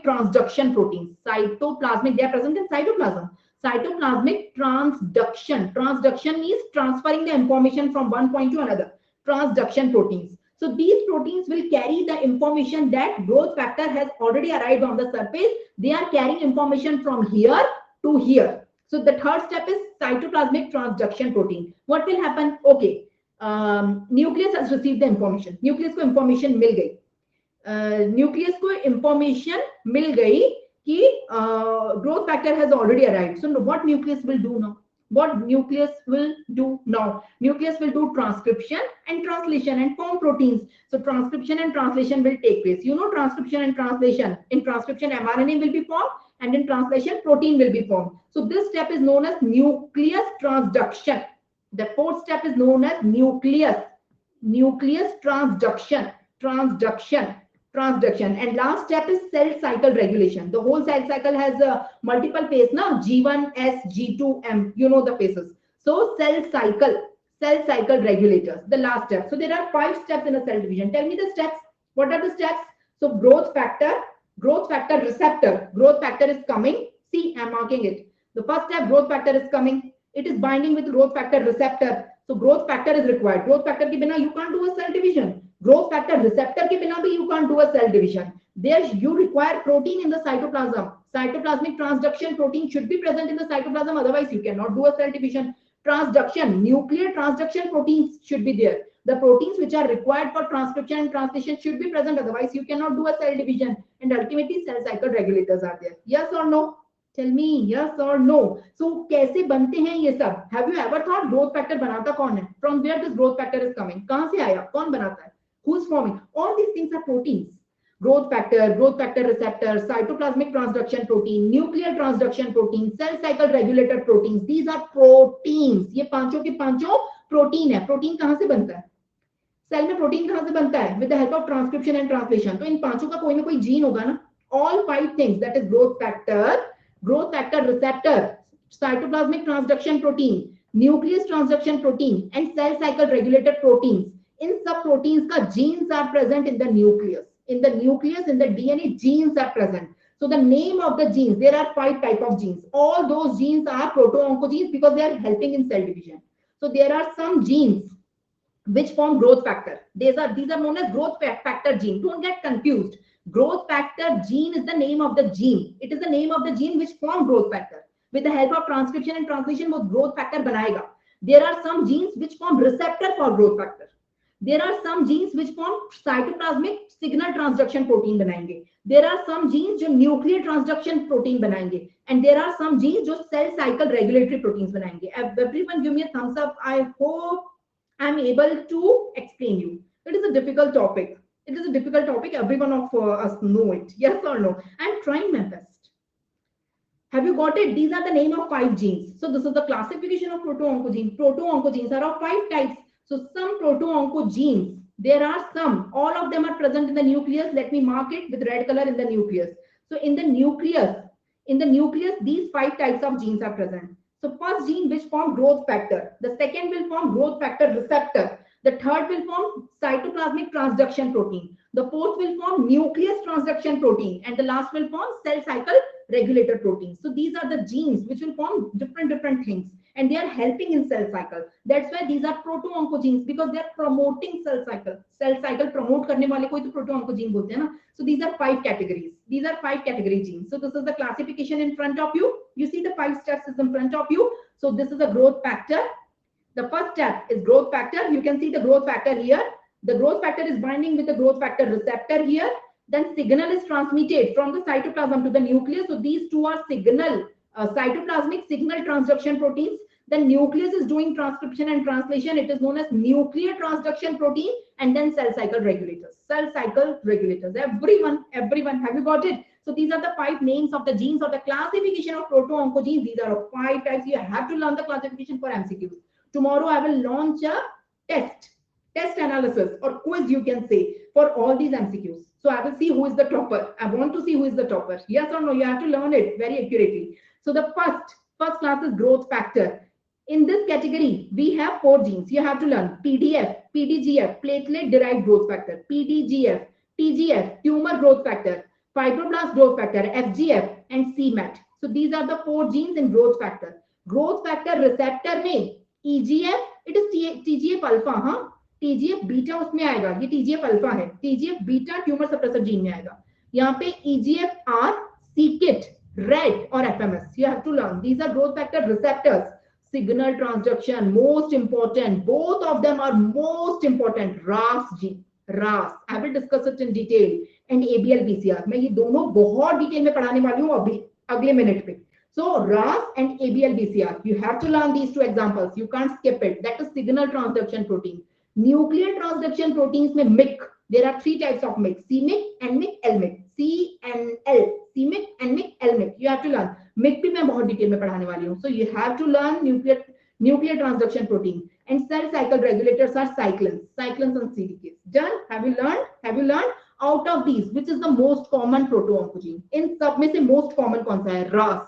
transduction proteins. Cytoplasmic, they are present in cytoplasm. Cytoplasmic transduction. Transduction means transferring the information from one point to another. Transduction proteins. So these proteins will carry the information that growth factor has already arrived on the surface. They are carrying information from here to here. So the third step is cytoplasmic transduction protein. What will happen? Okay, nucleus has received the information. Nucleus को information मिल गई. Nucleus को information मिल गई कि growth factor has already arrived. So what nucleus will do now? What nucleus will do now? Nucleus will do transcription and translation and form proteins. So transcription and translation will take place. You know transcription and translation. In transcription, mRNA will be formed, and in translation, protein will be formed. So this step is known as nucleus transduction. The fourth step is known as nucleus transduction. And last step is cell cycle regulation. The whole cell cycle has multiple phases now, G1, S, G2, M. You know the phases. So cell cycle regulators, the last step. So there are 5 steps in a cell division. Tell me the steps. What are the steps? So growth factor receptor. Growth factor is coming. See, I'm marking it. The first step, growth factor is coming. It is binding with growth factor receptor. So growth factor is required. Growth factor ke bina you can't do a cell division. Growth factor receptor ke bina bhi you can't do a cell division. There you require protein in the cytoplasm. Cytoplasmic transduction protein should be present in the cytoplasm. Otherwise you cannot do a cell division. Transduction, nuclear transduction proteins should be there. The proteins which are required for transcription and translation should be present. Otherwise you cannot do a cell division. And ultimately cell cycle regulators are there. Yes or no? Tell me yes or no. So कैसे बनते हैं ये सब? Have you ever thought growth factor बनाता कौन है? From where this growth factor is coming? कहाँ से आया? कौन बनाता है? Who's forming? All these things are proteins. Growth factor receptor, cytoplasmic transduction protein, nuclear transduction protein, cell cycle regulator proteins. These are proteins. ये पांचों के पांचों प्रोटीन है. प्रोटीन कहाँ से बनता है? सेल में प्रोटीन कहाँ से बनता है? With the help of transcription and translation. तो इन पांचों का कोई ना कोई जीन होगा ना. All 5 things, that is growth factor receptor, cytoplasmic transduction protein, nucleus transduction protein, and cell cycle regulator proteins. In सब proteins का genes are present in the nucleus. In the nucleus, in the DNA, genes are present. So the name of the genes, there are 5 types of genes. All those genes are proto-oncogenes because they are helping in cell division. So there are some genes which form growth factor. These are known as growth factor gene. Don't get confused. Growth factor gene is the name of the gene. It is the name of the gene which form growth factor. With the help of transcription and translation, वो growth factor बनाएगा. There are some genes which form receptor for growth factor. There are some genes which form cytoplasmic signal transduction protein बनाएंगे. There are some genes जो nuclear transduction protein बनाएंगे. And there are some genes जो cell cycle regulatory proteins बनाएंगे. Everyone give me a thumbs up. I hope I'm able to explain you. It is a difficult topic. It is a difficult topic. Every one of us know it. Yes or no? I'm trying my best. Have you got it? These are the name of 5 genes. So this is the classification of proto-oncogenes. Proto-oncogenes are of 5 types. So some proto-oncogenes, there are some. All of them are present in the nucleus. Let me mark it with red color in the nucleus. So in the nucleus, these 5 types of genes are present. So first gene which form growth factor. The second will form growth factor receptor. The third will form cytoplasmic transduction protein. The fourth will form nucleus transduction protein. And the last will form cell cycle regulator protein. So these are the genes which will form different things. and they are helping in cell cycle. That's why these are proto-oncogenes, because they are promoting cell cycle. Cell cycle promote करने वाले को ही तो proto-oncogene बोलते हैं ना. So these are 5 categories. These are 5 category genes. So this is the classification in front of you. You see the 5 steps is in front of you. So this is a growth factor. The first step is growth factor. You can see the growth factor here. The growth factor is binding with the growth factor receptor here. Then signal is transmitted from the cytoplasm to the nucleus. So these two are signal, cytoplasmic signal transduction proteins. The nucleus is doing transcription and translation. It is known as nuclear transduction protein, and then cell cycle regulators. Cell cycle regulators. Everyone, have you got it? So these are the 5 names of the genes or the classification of proto-oncogenes. These are 5 types. You have to learn the classification for MCQs. Tomorrow I will launch a test analysis or quiz, you can say, for all these MCQs. So I will see who is the topper. I want to see who is the topper. Yes or no? You have to learn it very accurately. So the first class is growth factor. In this category, we have 4 genes. You have to learn PDF, PDGF, platelet derived growth factor, PDGF, TGF, tumor growth factor, fibroblast growth factor, FGF, and CMAT. So these are the 4 genes in growth factor. Growth factor receptor में EGF, it is TGF alpha, हाँ, TGF beta उसमें आएगा. ये TGF alpha है. TGF beta tumour suppressor gene में आएगा. यहाँ पे EGFR, c-KIT, RED और FMS. You have to learn. These are growth factor receptors. Signal transduction, most important. Both of them are most important. RAS gene, RAS. I will discuss it in detail. And Abl-BCR. मैं ये दोनों बहुत detail में पढ़ाने वाली हूँ अभी अगले मिनट पे. So RAS and Abl-BCR. You have to learn these 2 examples. You can't skip it. That is signal transduction protein. Nuclear transduction proteins में MYC. There are 3 types of MYC: C-MYC, N-MYC, L-MYC. C and L. C-MYC, N-MYC, L-MYC. You have to learn. MYC भी मैं बहुत detail में पढ़ाने वाली हूँ. So you have to learn nuclear transduction protein. And cell cycle regulators are cyclins and CDKs. Done? Have you learned? Have you learned? Out of these, which is the most common proto-oncogene? In सब में से most common कौन सा है? RAS.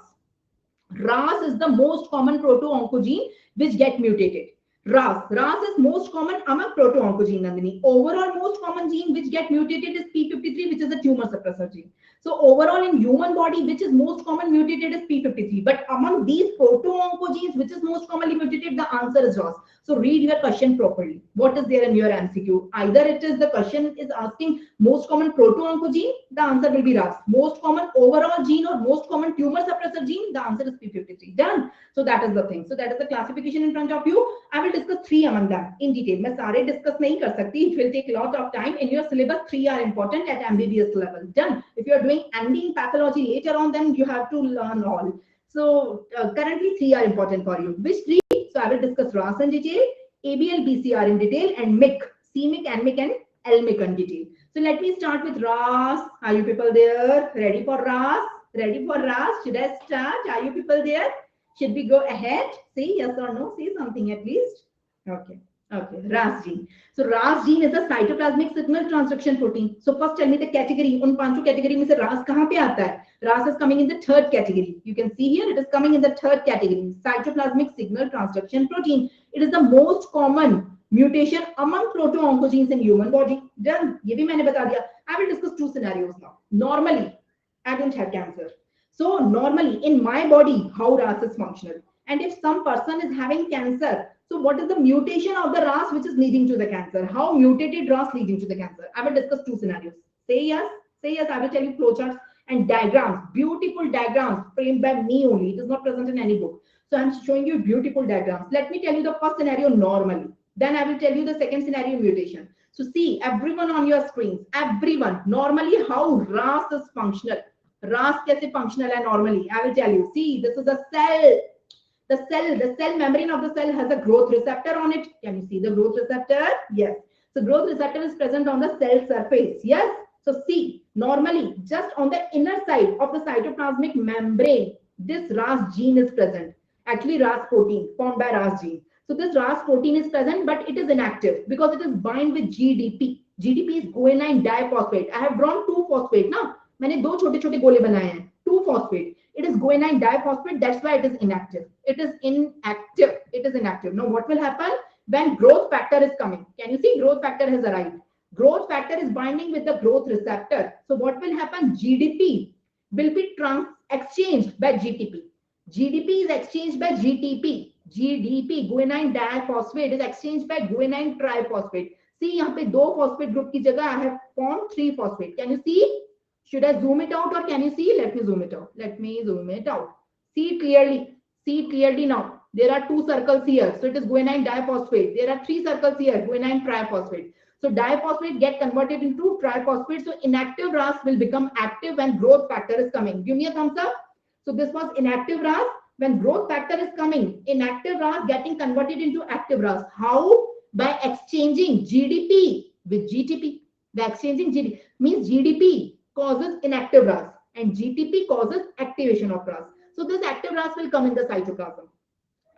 RAS is the most common proto-oncogene which get mutated. RAS is most common among proto-oncogene, Nandini. Overall most common gene which get mutated is P53, which is a tumor suppressor gene. So overall in human body, which is most common mutated is P53. But among these proto-oncogenes, which is most commonly mutated, the answer is RAS. So read your question properly. What is there in your MCQ? Either it is the question is asking most common proto-oncogene, the answer will be RAS. Most common overall gene or most common tumor suppressor gene, the answer is P53. Done. So that is the thing. So that is the classification in front of you. I will discuss 3 among them in detail. मैं सारे discuss नहीं कर सकती. It will take a lot of time. In your syllabus, 3 are important at MBBS level. Done. If you are doing MD in pathology later on, then you have to learn all. So currently 3 are important for you. Which 3? So I will discuss RAS in detail, Abl-BCR in detail, and MYC, C-MYC, N-MYC, and L-MYC in detail. So let me start with RAS. Are you people there? Ready for RAS? Ready for RAS? Should I start? Are you people there? Should we go ahead? Say yes or no. Say something at least. Okay. RAS gene. So RAS gene is a cytoplasmic signal transduction protein. So first tell me the category. उन 5 category में से RAS कहाँ पे आता है? RAS is coming in the 3rd category. You can see here it is coming in the 3rd category. Cytoplasmic signal transduction protein. It is the most common mutation among proto-oncogenes in human body. Done. ये भी मैंने बता दिया. I will discuss 2 scenarios now. Normally, I don't have cancer. So normally in my body, how RAS is functional. And if some person is having cancer, so what is the mutation of the RAS which is leading to the cancer? How mutated RAS leading to the cancer? I will discuss 2 scenarios. Say yes. Say yes. I will tell you flowcharts and diagrams. Beautiful diagrams framed by me only. It is not present in any book. So I'm showing you beautiful diagrams. Let me tell you the first scenario normally. Then I will tell you the second scenario mutation. So see everyone on your screens. Everyone normally how RAS is functional. RAS कैसे functional है normally? I will tell you. See, this is a cell. The cell membrane of the cell has a growth receptor on it. Can you see the growth receptor? Yes. So growth receptor is present on the cell surface. Yes. So see, normally just on the inner side of the cytoplasmic membrane, this RAS gene is present. Actually, RAS protein formed by RAS gene. So this RAS protein is present, but it is inactive because it is bind with GDP. GDP is guanine diphosphate. I have drawn 2-phosphate now. मैंने 2 छोटे-छोटे गोले बनाए हैं. 2-phosphate. It is guanine diphosphate. That's why it is inactive. It is inactive. It is inactive. Now what will happen when growth factor is coming? Can you see growth factor has arrived? Growth factor is binding with the growth receptor. So what will happen? GDP will be exchanged by GTP. GDP is exchanged by GTP. GDP, guanine diphosphate, is exchanged by guanine triphosphate. See, यहाँ पे 2 phosphate group की जगह I have formed 3 phosphate. Can you see? Should I zoom it out or can you see? Let me zoom it out. Let me zoom it out. See it clearly. See it clearly now. There are 2 circles here. So it is guanine diphosphate. There are 3 circles here. Guanine triphosphate. So diphosphate get converted into triphosphate. So inactive RAS will become active when growth factor is coming. Give me a thumbs up. So this was inactive RAS. When growth factor is coming, inactive RAS getting converted into active RAS. How? By exchanging GDP with GTP. By exchanging GDP means GDP causes inactive RAS and GTP causes activation of RAS. So this active RAS will come in the cytoplasm.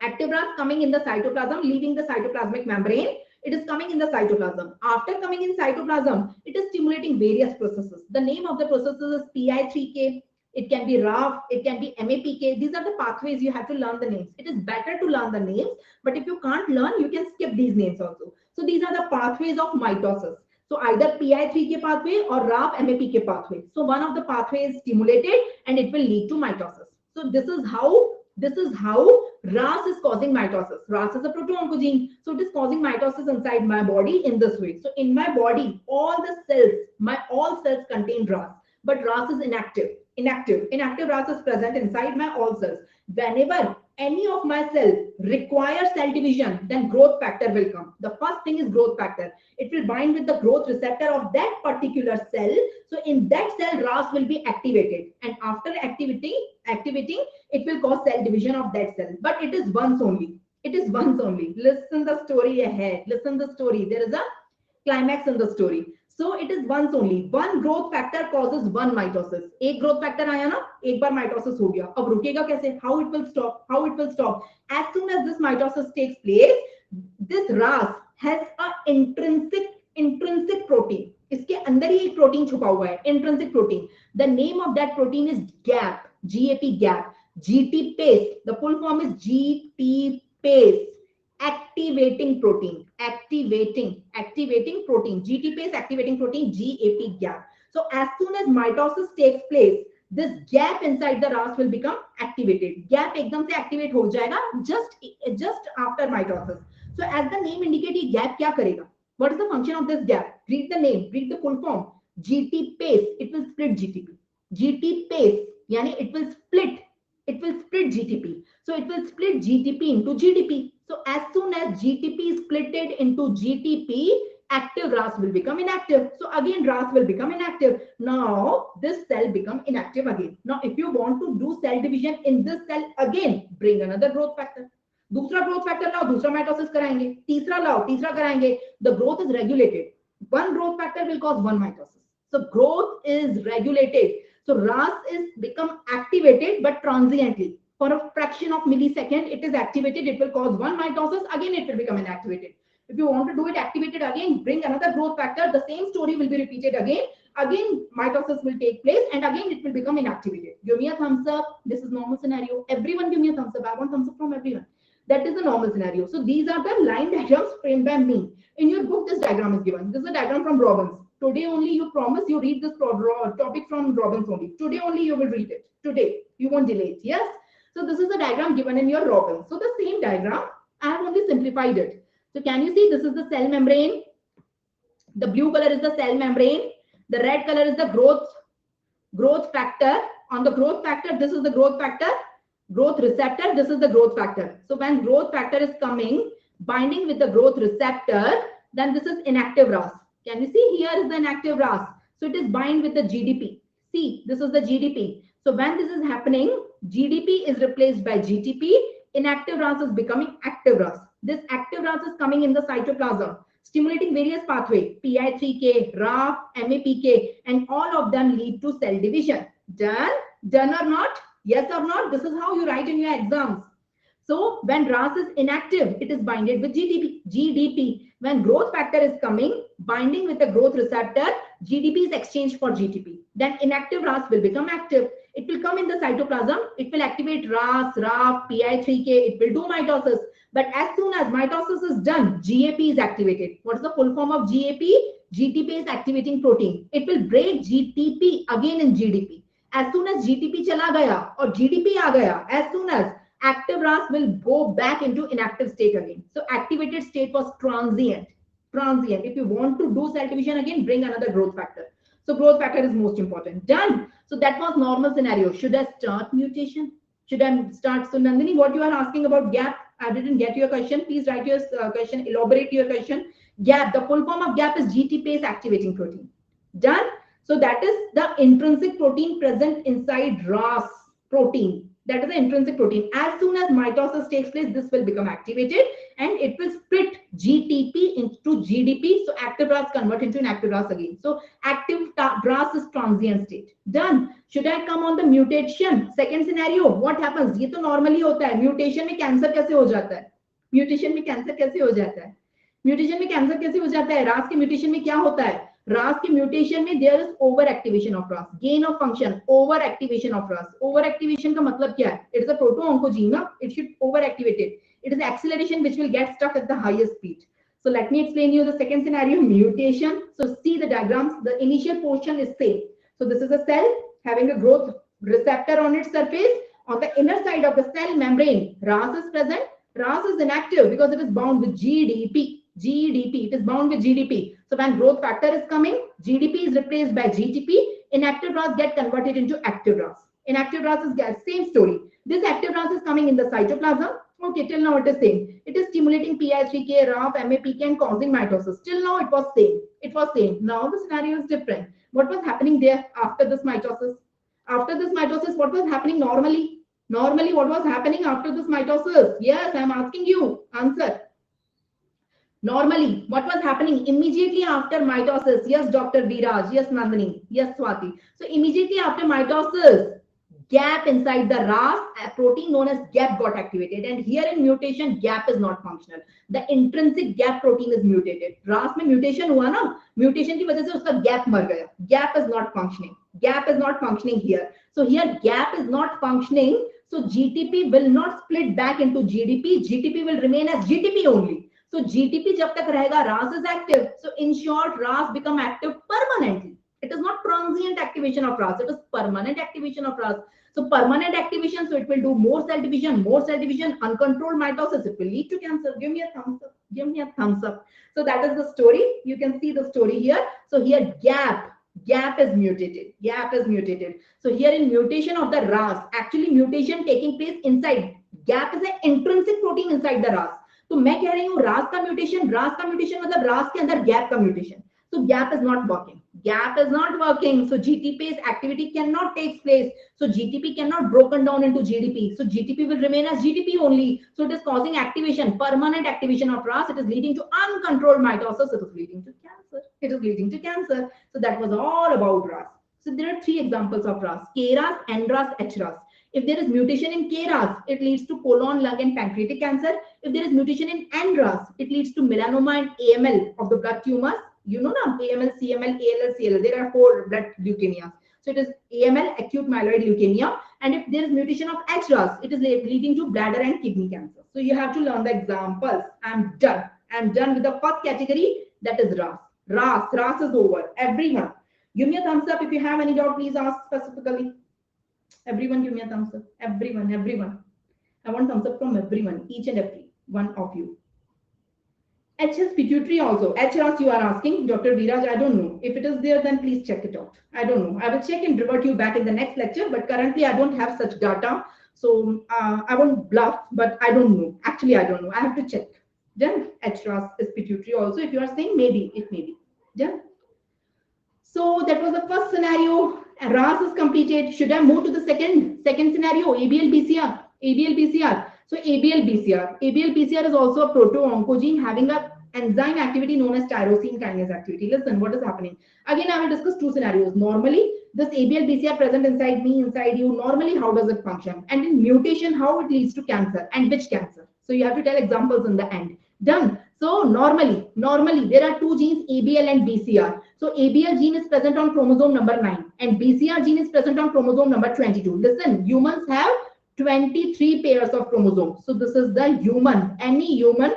Active RAS coming in the cytoplasm, leaving the cytoplasmic membrane. It is coming in the cytoplasm. After coming in cytoplasm, it is stimulating various processes. The name of the processes is PI3K. It can be RAF, it can be MAPK. These are the pathways. You have to learn the names. It is better to learn the names, but if you can't learn, you can skip these names also. So these are the pathways of mitosis. So either PI3K pathway or RAF MAPK pathway. So one of the pathways is stimulated and it will lead to mitosis. So this is how RAS is causing mitosis. RAS is a proto-oncogene. So it is causing mitosis inside my body in this way. So in my body, all the cells, all cells contain RAS, but RAS is inactive. Inactive RAS is present inside my all cells. Whenever any of my cells require cell division, then growth factor will come. The first thing is growth factor. It will bind with the growth receptor of that particular cell. So in that cell, RAS will be activated. And after activating, it will cause cell division of that cell. But it is once only. It is once only. Listen the story ahead. Listen the story. There is a climax in the story. So it is once only. One growth factor causes one mitosis. एक growth factor आया ना, एक बार mitosis हो गया. अब रुकेगा कैसे? How it will stop? How it will stop? As soon as this mitosis takes place, this RAS has a intrinsic protein. इसके अंदर ही एक protein छुपा हुआ है, intrinsic protein. The name of that protein is GAP, GAP. GTPase. The full form is GTPase. Activating protein, activating protein, GTPase activating protein, GAP gap. So as soon as mitosis takes place, this gap inside the RAS will become activated. Gap एकदम से activate हो जाएगा just after mitosis. So as the name indicates, gap क्या करेगा? What is the function of this gap? Read the name, read the full form. GTPase, it will split GTP. GTPase, यानी it will split GTP. So it will split GTP into GDP. So as soon as GTP is splitted into GTP, active RAS will become inactive. So again, RAS will become inactive. Now this cell become inactive again. Now if you want to do cell division in this cell again, bring another growth factor. दूसरा growth factor लाओ, दूसरा mitosis कराएंगे. तीसरा लाओ, तीसरा कराएंगे. The growth is regulated. One growth factor will cause one mitosis. So growth is regulated. So RAS is become activated but transiently. For a fraction of millisecond, it is activated. It will cause one mitosis. Again, it will become inactivated. If you want to do it activated again, bring another growth factor. The same story will be repeated again. Again, mitosis will take place and again it will become inactivated. Give me a thumbs up. This is normal scenario. Everyone give me a thumbs up. I want thumbs up from everyone. That is the normal scenario. So these are the line diagrams framed by me. In your book, this diagram is given. This is a diagram from Robbins. Today only you promise you read this topic from Robbins only. Today only you will read it. Today. You won't delay it. Yes? So this is a diagram given in your Robbins. So the same diagram, I have only simplified it. So can you see this is the cell membrane? The blue color is the cell membrane. The red color is the growth factor. On the growth factor, this is the growth factor. Growth receptor, this is the growth factor. So when growth factor is coming, binding with the growth receptor, then this is inactive RAS. Can you see here is the inactive RAS? So it is bind with the GDP. See, this is the GDP. So when this is happening, GDP is replaced by GTP. Inactive RAS is becoming active RAS. This active RAS is coming in the cytoplasm, stimulating various pathways, PI3K, RAF, MAPK, and all of them lead to cell division. Done? Done or not? Yes or not? This is how you write in your exams. So when RAS is inactive, it is binded with GDP. When growth factor is coming, binding with the growth receptor, GDP is exchanged for GTP. Then inactive RAS will become active. It will come in the cytoplasm. It will activate RAS, RAF, PI3K. It will do mitosis. But as soon as mitosis is done, GAP is activated. What is the full form of GAP? GTP is activating protein. It will break GTP again in GDP. As soon as GTP chala gaya or GDP aa gaya, as soon as active RAS will go back into inactive state again. So activated state was transient. Transient. If you want to do cell division again, bring another growth factor. So growth factor is most important. Done. So that was normal scenario. Should I start mutation? Should I start? So Nandini, what you are asking about gap? I didn't get your question. Please write your question, elaborate your question. Gap, the full form of gap is GTPase activating protein. Done. So that is the intrinsic protein present inside RAS protein. That is the intrinsic protein. As soon as mitosis takes place, this will become activated and it will split GTP into GDP. So active RAS convert into inactive RAS again. So active RAS is transient state. Done. Should I come on the mutation? Second scenario, what happens? ये तो normally होता है. Mutation में cancer कैसे हो जाता है? Mutation में cancer कैसे हो जाता है? Mutation में cancer कैसे हो जाता है? RAS के mutation में क्या होता है? RAS के mutation में there is overactivation of RAS, gain of function, overactivation of RAS. Overactivation का मतलब क्या है? It is a proto-oncogene, ना? It should overactivate it. It is acceleration which will get stuck at the highest speed. So let me explain you the second scenario, mutation. So see the diagrams. The initial portion is same. So this is a cell having a growth receptor on its surface. On the inner side of the cell membrane, RAS is present. RAS is inactive because it is bound with GDP. GDP, it is bound with GDP. So when growth factor is coming, GDP is replaced by GTP. Inactive RAS get converted into active RAS. Inactive RAS is same story. This active RAS is coming in the cytoplasm. Okay, till now it is same. It is stimulating PI3K, RAF, MAPK and causing mitosis. Till now it was same. It was same. Now the scenario is different. What was happening there after this mitosis? After this mitosis, what was happening normally? Normally, what was happening after this mitosis? Yes, I am asking you. Answer. Normally, what was happening immediately after mitosis? Yes, Dr. Viraj. Yes, Nandini. Yes, Swati. So immediately after mitosis, gap inside the RAS, a protein known as gap got activated. And here in mutation, gap is not functional. The intrinsic gap protein is mutated. RAS में mutation हुआ ना? Mutation की वजह से उसका gap मर गया. Gap is not functioning. Gap is not functioning here. So here gap is not functioning. So GTP will not split back into GDP. GTP will remain as GTP only. So GTP जब तक रहेगा, RAS is active. So in short, RAS become active permanently. It is not transient activation of RAS. It is permanent activation of RAS. So permanent activation, so it will do more cell division, uncontrolled mitosis. It will lead to cancer. Give me a thumbs up. Give me a thumbs up. So that is the story. You can see the story here. So here gap is mutated. Gap is mutated. So here in mutation of the RAS, actually mutation taking place inside. Gap is an intrinsic protein inside the RAS. तो मैं कह रही हूँ RAS का mutation मतलब RAS के अंदर gap का mutation. So gap is not working. Gap is not working. So GTPase activity cannot take place. So GTP cannot broken down into GDP. So GTP will remain as GTP only. So it is causing activation, permanent activation of RAS. It is leading to uncontrolled mitosis. It is leading to cancer. It is leading to cancer. So that was all about RAS. So there are three examples of RAS: KRAS, NRAS, HRAS. If there is mutation in KRAS, it leads to colon, lung, and pancreatic cancer. If there is mutation in NRAS, it leads to melanoma and AML of the blood tumors. You know now, AML, CML, ALL, CLL. There are 4 blood leukemias. So it is AML, acute myeloid leukemia. And if there is mutation of HRAS, it is leading to bladder and kidney cancer. So you have to learn the examples. I'm done. I'm done with the first category. That is RAS. RAS is over. Everyone, give me a thumbs up if you have any doubt. Please ask specifically. Everyone give me a thumbs up. Everyone. I want thumbs up from everyone, each and every one of you. HS pituitary also. HRAS you are asking, Dr. Viraj, I don't know. If it is there, then please check it out. I don't know. I will check and revert you back in the next lecture, but currently I don't have such data. So I won't bluff, but I don't know. Actually, I don't know. I have to check. Then HRAS is pituitary also. If you are saying maybe, it may be. Done. So that was the first scenario. RAS is completed. Should I move to the second scenario? ABL-BCR. So ABL-BCR is also a proto-oncogene having a enzyme activity known as tyrosine kinase activity. Listen, what is happening? Again, I will discuss 2 scenarios. Normally, this ABL-BCR present inside me, inside you. Normally, how does it function? And in mutation, how it leads to cancer and which cancer? So you have to tell examples in the end. Done. So normally, there are 2 genes, ABL and BCR. So ABL gene is present on chromosome number 9 and BCR gene is present on chromosome number 22. Listen, humans have 23 pairs of chromosomes. So this is the human, any human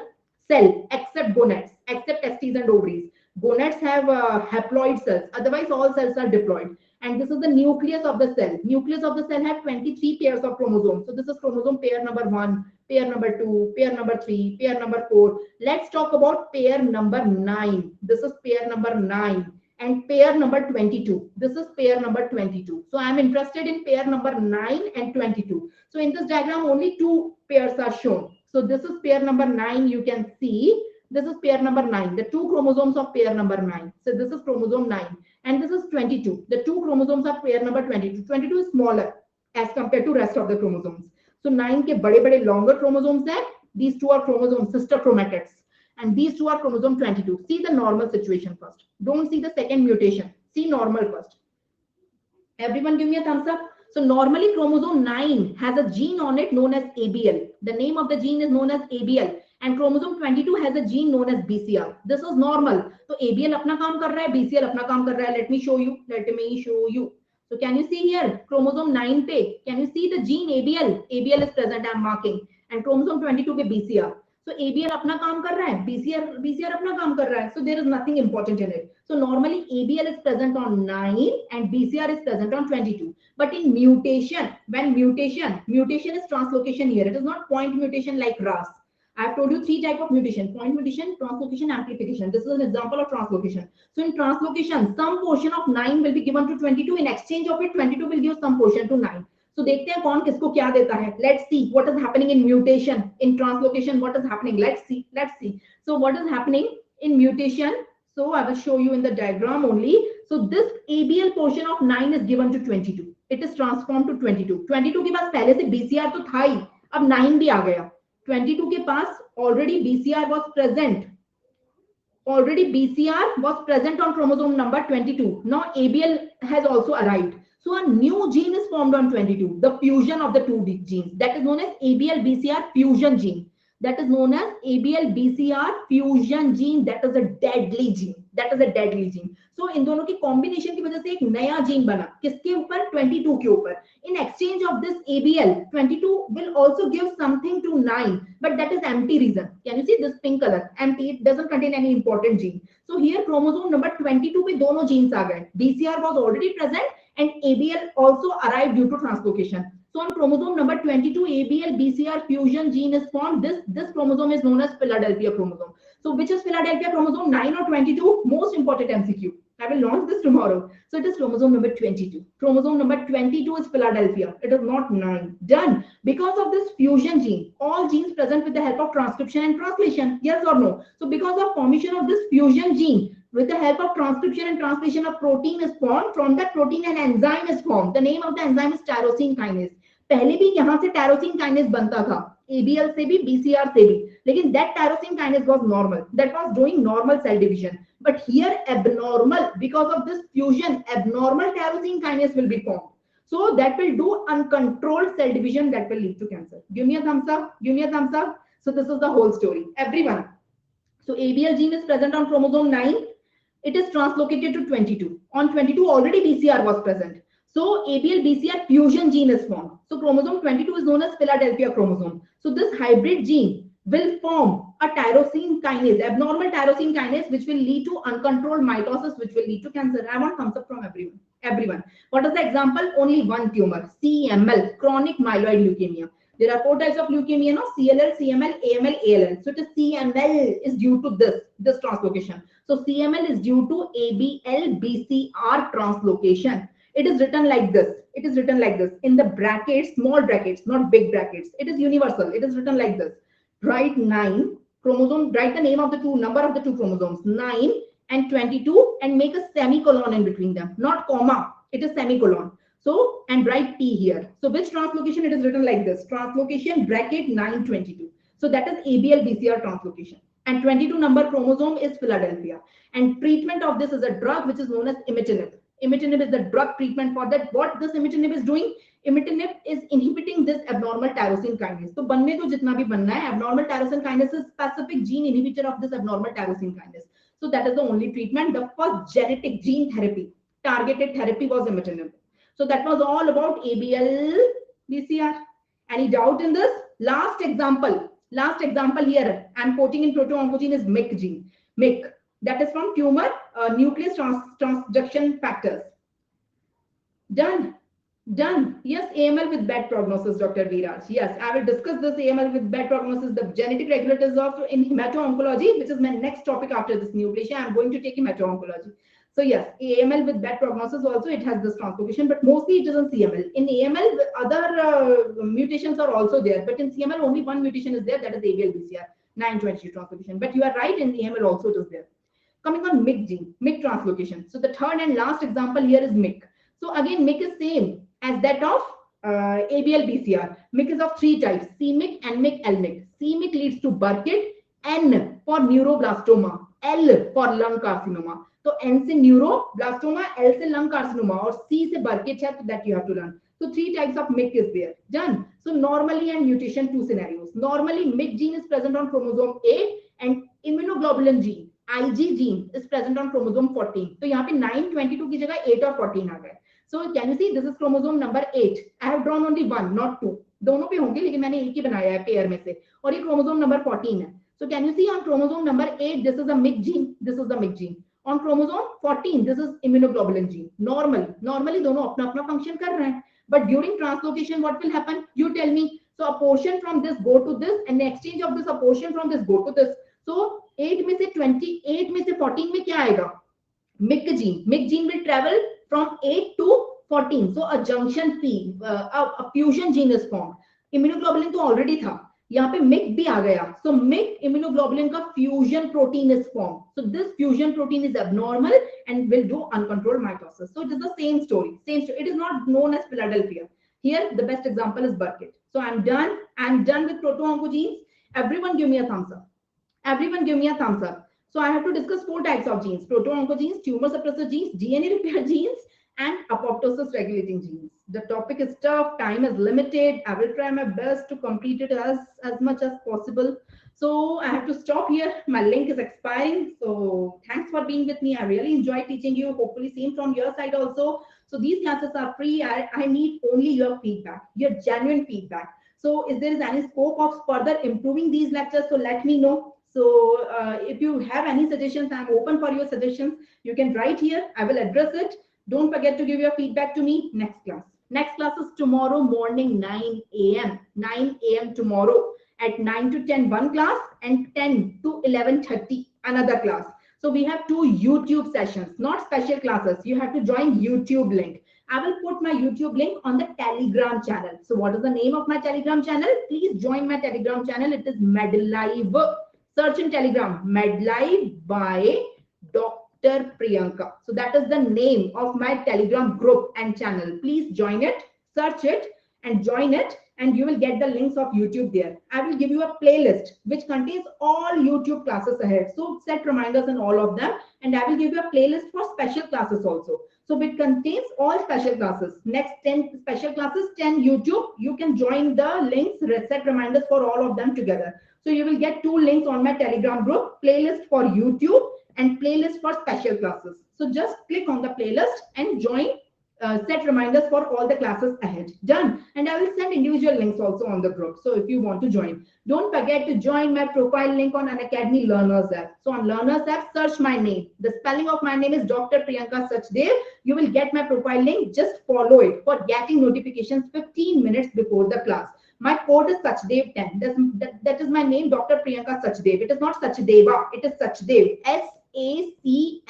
cell except gonads, except testes and ovaries. Gonads have haploid cells. Otherwise, all cells are diploid. And this is the nucleus of the cell. Nucleus of the cell have 23 pairs of chromosomes. So this is chromosome pair number 1, pair number 2, pair number 3, pair number 4. Let's talk about pair number 9. This is pair number 9. And pair number 22. This is pair number 22. So I'm interested in pair number 9 and 22. So in this diagram, only 2 pairs are shown. So this is pair number 9. You can see this is pair number 9, the 2 chromosomes of pair number 9. So this is chromosome 9. And this is 22. The 2 chromosomes of pair number 22. 22 is smaller as compared to rest of the chromosomes. So 9 ke bade longer chromosomes hai. These 2 are chromosomes, sister chromatids. And these 2 are chromosome 22. See the normal situation first. Don't see the second mutation. See normal first. Everyone give me a thumbs up. So normally chromosome 9 has a gene on it known as ABL. The name of the gene is known as ABL. And chromosome 22 has a gene known as BCR. This is normal. So ABL अपना काम कर रहा है, BCR अपना काम कर रहा है. Let me show you. Let me show you. So can you see here chromosome 9 पे? Can you see the gene ABL? ABL is present. I am marking. And chromosome 22 पे BCR. So ABL अपना काम कर रहा है, BCR अपना काम कर रहा है. So there is nothing important in it. So normally ABL is present on 9 and BCR is present on 22. But in mutation, when mutation is translocation here. It is not point mutation like RAS. I have told you 3 types of mutation: point mutation, translocation, amplification. This is an example of translocation. So in translocation, some portion of 9 will be given to 22. In exchange of it, 22 will give some portion to 9. So देखते हैं कौन किसको क्या देता है. Let's see what is happening in mutation. In translocation, what is happening? Let's see. So what is happening in mutation? So I will show you in the diagram only. So this ABL portion of 9 is given to 22. It is transformed to 22. 22 के पास पहले से BCR तो था ही, अब 9 भी आ गया. 22 के पास already BCR was present. Already BCR was present on chromosome number 22. Now ABL has also arrived. So a new gene is formed on 22, the fusion of the 2 genes. That is known as ABL-BCR fusion gene. That is known as ABL-BCR fusion gene. That is a deadly gene. So इन दोनों की combination की वजह से एक नया gene बना. किसके ऊपर? 22 के ऊपर. In exchange of this ABL, 22 will also give something to 9, but that is empty region. Can you see this pink color? Empty. It doesn't contain any important gene. So here chromosome number 22 पे दोनों genes आ गए. BCR was already present and ABL also arrived due to translocation. So on chromosome number 22, ABL-BCR fusion gene is formed. This chromosome is known as Philadelphia chromosome. So which is Philadelphia chromosome, 9 or 22? Most important MCQ. I will launch this tomorrow. So it is chromosome number 22. Chromosome number 22 is Philadelphia. It is not 9. Done. Because of this fusion gene, all genes present with the help of transcription and translation. Yes or no? So because of formation of this fusion gene, with the help of transcription and translation, of protein is formed. From that protein, an enzyme is formed. The name of the enzyme is tyrosine kinase. पहले भी यहाँ से tyrosine kinase बनता था, ABL से भी, BCR से भी, लेकिन that tyrosine kinase was normal. That was doing normal cell division. But here abnormal, because of this fusion, abnormal tyrosine kinase will be formed. So that will do uncontrolled cell division that will lead to cancer. Give me a thumbs up. Give me a thumbs up. So this is the whole story. Everyone. So ABL gene is present on chromosome 9. It is translocated to 22. On 22 already BCR was present. So ABL-BCR fusion gene is formed. So chromosome 22 is known as Philadelphia chromosome. So this hybrid gene will form a tyrosine kinase, abnormal tyrosine kinase, which will lead to uncontrolled mitosis, which will lead to cancer. I want thumbs up from everyone. Everyone. What is the example? Only one tumor, CML, chronic myeloid leukemia. There are 4 types of leukemia, no? CLL, CML, AML, ALL. So it is CML is due to this translocation. So CML is due to ABL-BCR translocation. It is written like this. It is written like this. In the brackets, small brackets, not big brackets. It is universal. It is written like this. Write 9 chromosome, write the name of the number of the 2 chromosomes, 9 and 22, and make a semicolon in between them. Not comma. It is semicolon. So, and write T here. So which translocation? It is written like this. Translocation bracket 922. So that is ABL-BCR translocation. And 22 number chromosome is Philadelphia. And treatment of this is a drug which is known as imatinib. Imatinib is the drug treatment for that. What this imatinib is doing? Imatinib is inhibiting this abnormal tyrosine kinase. So बनने को जितना भी बनना है, abnormal tyrosine kinase is specific gene inhibitor of this abnormal tyrosine kinase. So that is the only treatment. The first genetic gene therapy, targeted therapy was imatinib. So that was all about ABL-BCR. Any doubt in this? Last example here, I'm quoting in Proto-Oncogenes is Myc gene. Myc. That is from tumor nucleus transduction factors. Done. Done. Yes, AML with bad prognosis, Dr. Viraj. Yes, I will discuss this AML with bad prognosis, the genetic regulators of in hemato-oncology, which is my next topic after this neoplasia. I'm going to take hemato-oncology. So yes, AML with bad prognosis also, it has this translocation, but mostly it is in CML. In AML, other mutations are also there, but in CML, only one mutation is there, that is Abl-BCR, 922 translocation. But you are right, in AML also it is there. Coming on MYC gene, MYC translocation. So the third and last example here is MYC. So again, MYC is same as that of Abl-BCR. MYC is of three types, c-MYC, N-MYC, L-MYC. c-MYC leads to Burkitt, N for neuroblastoma, L for lung carcinoma. So N से neuroblastoma, L से lung carcinoma, और C से Burkitt है, so that you have to learn. So three types of MYC is there. Done. So normally and mutation, two scenarios. Normally MYC gene is present on chromosome 8 and immunoglobulin gene, IG gene is present on chromosome 14. तो यहाँ पे 922 की जगह 8 और 14 आ गए. So can you see this is chromosome number 8. I have drawn only one, not two. दोनों पे होंगे लेकिन मैंने एक ही बनाया है पेयर में से. और ये chromosome number 14 है. So can you see on chromosome number 8 this is a MYC gene, this is the MYC gene. On chromosome 14 this is immunoglobulin gene. Normally दोनों अपना अपना function कर रहे हैं. But during translocation what will happen? You tell me. So a portion from this go to this and the exchange of this a portion from this go to this. So 8 में से 28 में से 14 में क्या आएगा? MYC gene. MYC gene will travel from 8 to 14. So a junction P, a fusion gene is formed. Immunoglobulin तो already था. यहाँ पे MYC भी आ गया. So MYC immunoglobulin का fusion protein is formed. So this fusion protein is abnormal and will do uncontrolled mitosis. So it is the same story. It is not known as Philadelphia. Here the best example is Burkitt. So I'm done. I'm done with proto-oncogenes. Everyone give me a thumbs up. Everyone give me a thumbs up. So I have to discuss four types of genes: proto-oncogenes, tumor suppressor genes, DNA repair genes, and apoptosis regulating genes. The topic is tough, time is limited. I will try my best to complete it as much as possible. So I have to stop here. My link is expiring. So thanks for being with me. I really enjoyed teaching you. Hopefully same from your side also. So these classes are free. I need only your feedback, your genuine feedback. So if there is any scope of further improving these lectures, so let me know. So if you have any suggestions, I'm open for your suggestions. You can write here. I will address it. Don't forget to give your feedback to me. Next class. Next class is tomorrow morning, 9 a.m. 9 a.m. tomorrow. At 9 to 10, one class, and 10 to 11:30, another class. So we have two YouTube sessions, not special classes. You have to join YouTube link. I will put my YouTube link on the Telegram channel. So what is the name of my Telegram channel? Please join my Telegram channel. It is MedLive. Search in Telegram, MedLive by Dr. Priyanka. So that is the name of my Telegram group and channel. Please join it, search it and join it, and you will get the links of YouTube there. I will give you a playlist which contains all YouTube classes ahead. So set reminders in all of them, and I will give you a playlist for special classes also. So it contains all special classes. Next 10 special classes, 10 YouTube. You can join the links, set reminders for all of them together. So you will get two links on my Telegram group, playlist for YouTube and playlist for special classes. So just click on the playlist and join, set reminders for all the classes ahead. Done. And I will send individual links also on the group. So if you want to join, don't forget to join my profile link on Unacademy Learners app. So on Learners app, search my name. The spelling of my name is Dr.Priyanka Sachdev. You will get my profile link. Just follow it for getting notifications 15 minutes before the class. My code is Sachdev10. That is my name, Dr. Priyanka Sachdev. It is not Sachdeva. It is Sachdev. SACHDEV.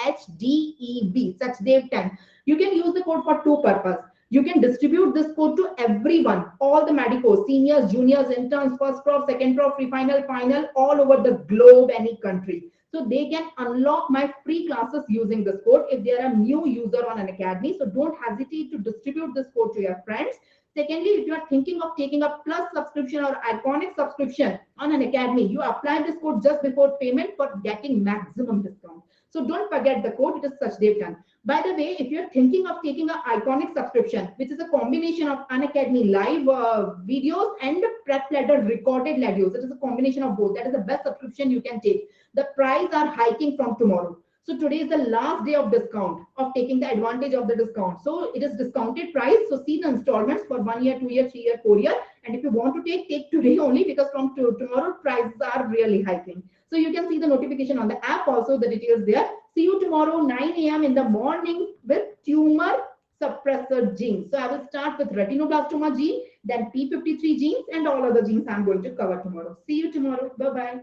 Sachdev10. You can use the code for two purposes. You can distribute this code to everyone, all the medicos, seniors, juniors, interns, first prof, second prof, pre-final, final, all over the globe, any country. So they can unlock my free classes using this code if they are a new user on Unacademy. So don't hesitate to distribute this code to your friends. Secondly, if you are thinking of taking a plus subscription or iconic subscription on Unacademy, you apply this code just before payment for getting maximum discount. So don't forget the code. It is Sachdev10. By the way, if you're thinking of taking an iconic subscription, which is a combination of Unacademy live videos and prep ladder recorded lectures, it is a combination of both. That is the best subscription you can take. The price are hiking from tomorrow. So today is the last day of discount, of taking the advantage of the discount. So it is discounted price. So see the installments for 1 year, 2 year, 3 year, 4 year. And if you want to take today only, because from tomorrow prices are really hiking. So So you can see the notification on the app also, the details there. See you tomorrow 9 a.m. in the morning with tumor suppressor genes. So I will start with retinoblastoma gene, then P53 genes, and all other genes I'm going to cover tomorrow. See you tomorrow. Bye-bye.